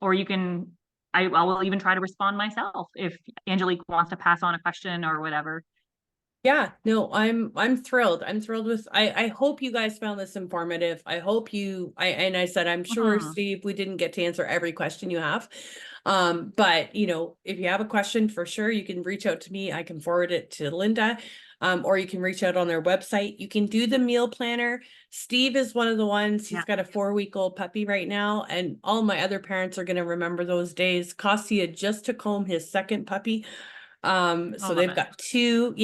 or you can, I will even try to respond myself if Angelique wants to pass on a question or whatever. Yeah, no, I'm thrilled. I'm thrilled with, I hope you guys found this informative. I hope and I said, I'm sure, Steve, we didn't get to answer every question you have. But you know, if you have a question, for sure, you can reach out to me. I can forward it to Linda. Or you can reach out on their website. You can do the meal planner. Steve is one of the ones, he's got a 4-week-old puppy right now. And all my other parents are going to remember those days. Kostya just took home his second puppy. So they've got two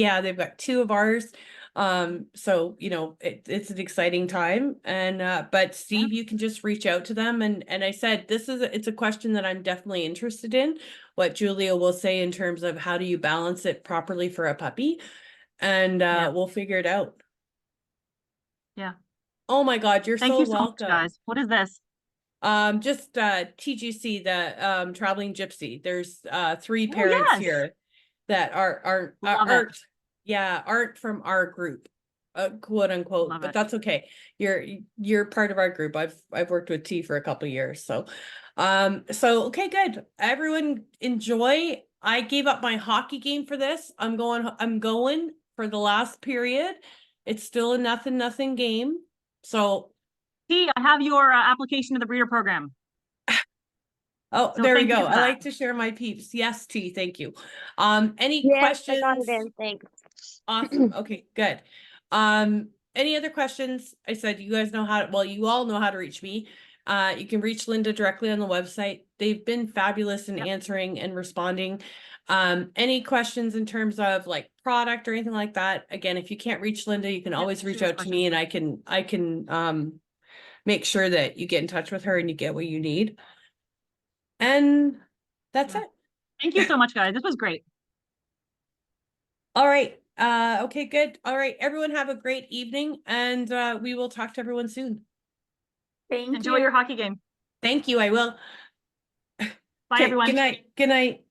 of ours. So, you know, it's an exciting time. And, but Steve, you can just reach out to them. And I said, it's a question that I'm definitely interested in, what Julia will say in terms of how do you balance it properly for a puppy? And, we'll figure it out. Yeah. Oh my God, you're Thank so you so welcome. much, guys. What is this? Just TGC, the traveling gypsy. There's 3 parents here that aren't from our group, quote unquote. Love But it. that's okay. You're part of our group. I've worked with T for a couple of years. So okay, good. Everyone enjoy. I gave up my hockey game for this. I'm going for the last period. It's still a 0-0 game. So T, I have your application to the breeder program. oh, So there we thank you go. for I that. like to share my peeps. Yes, T, thank you. Any Yes, I questions? got it in. Thanks. Awesome. Okay, good. Any other questions? I said you guys know you all know how to reach me. You can reach Linda directly on the website. They've been fabulous in answering and responding. Any questions in terms of like product or anything like that? Again, if you can't reach Linda, you can always reach out to me and I can make sure that you get in touch with her and you get what you need. And that's it. Thank you so much, guys. This was great. All right. Okay, good. All right. Everyone have a great evening and we will talk to everyone soon. Thank Enjoy you. your hockey game. Thank you. I will. Bye, everyone. Good night. Good night.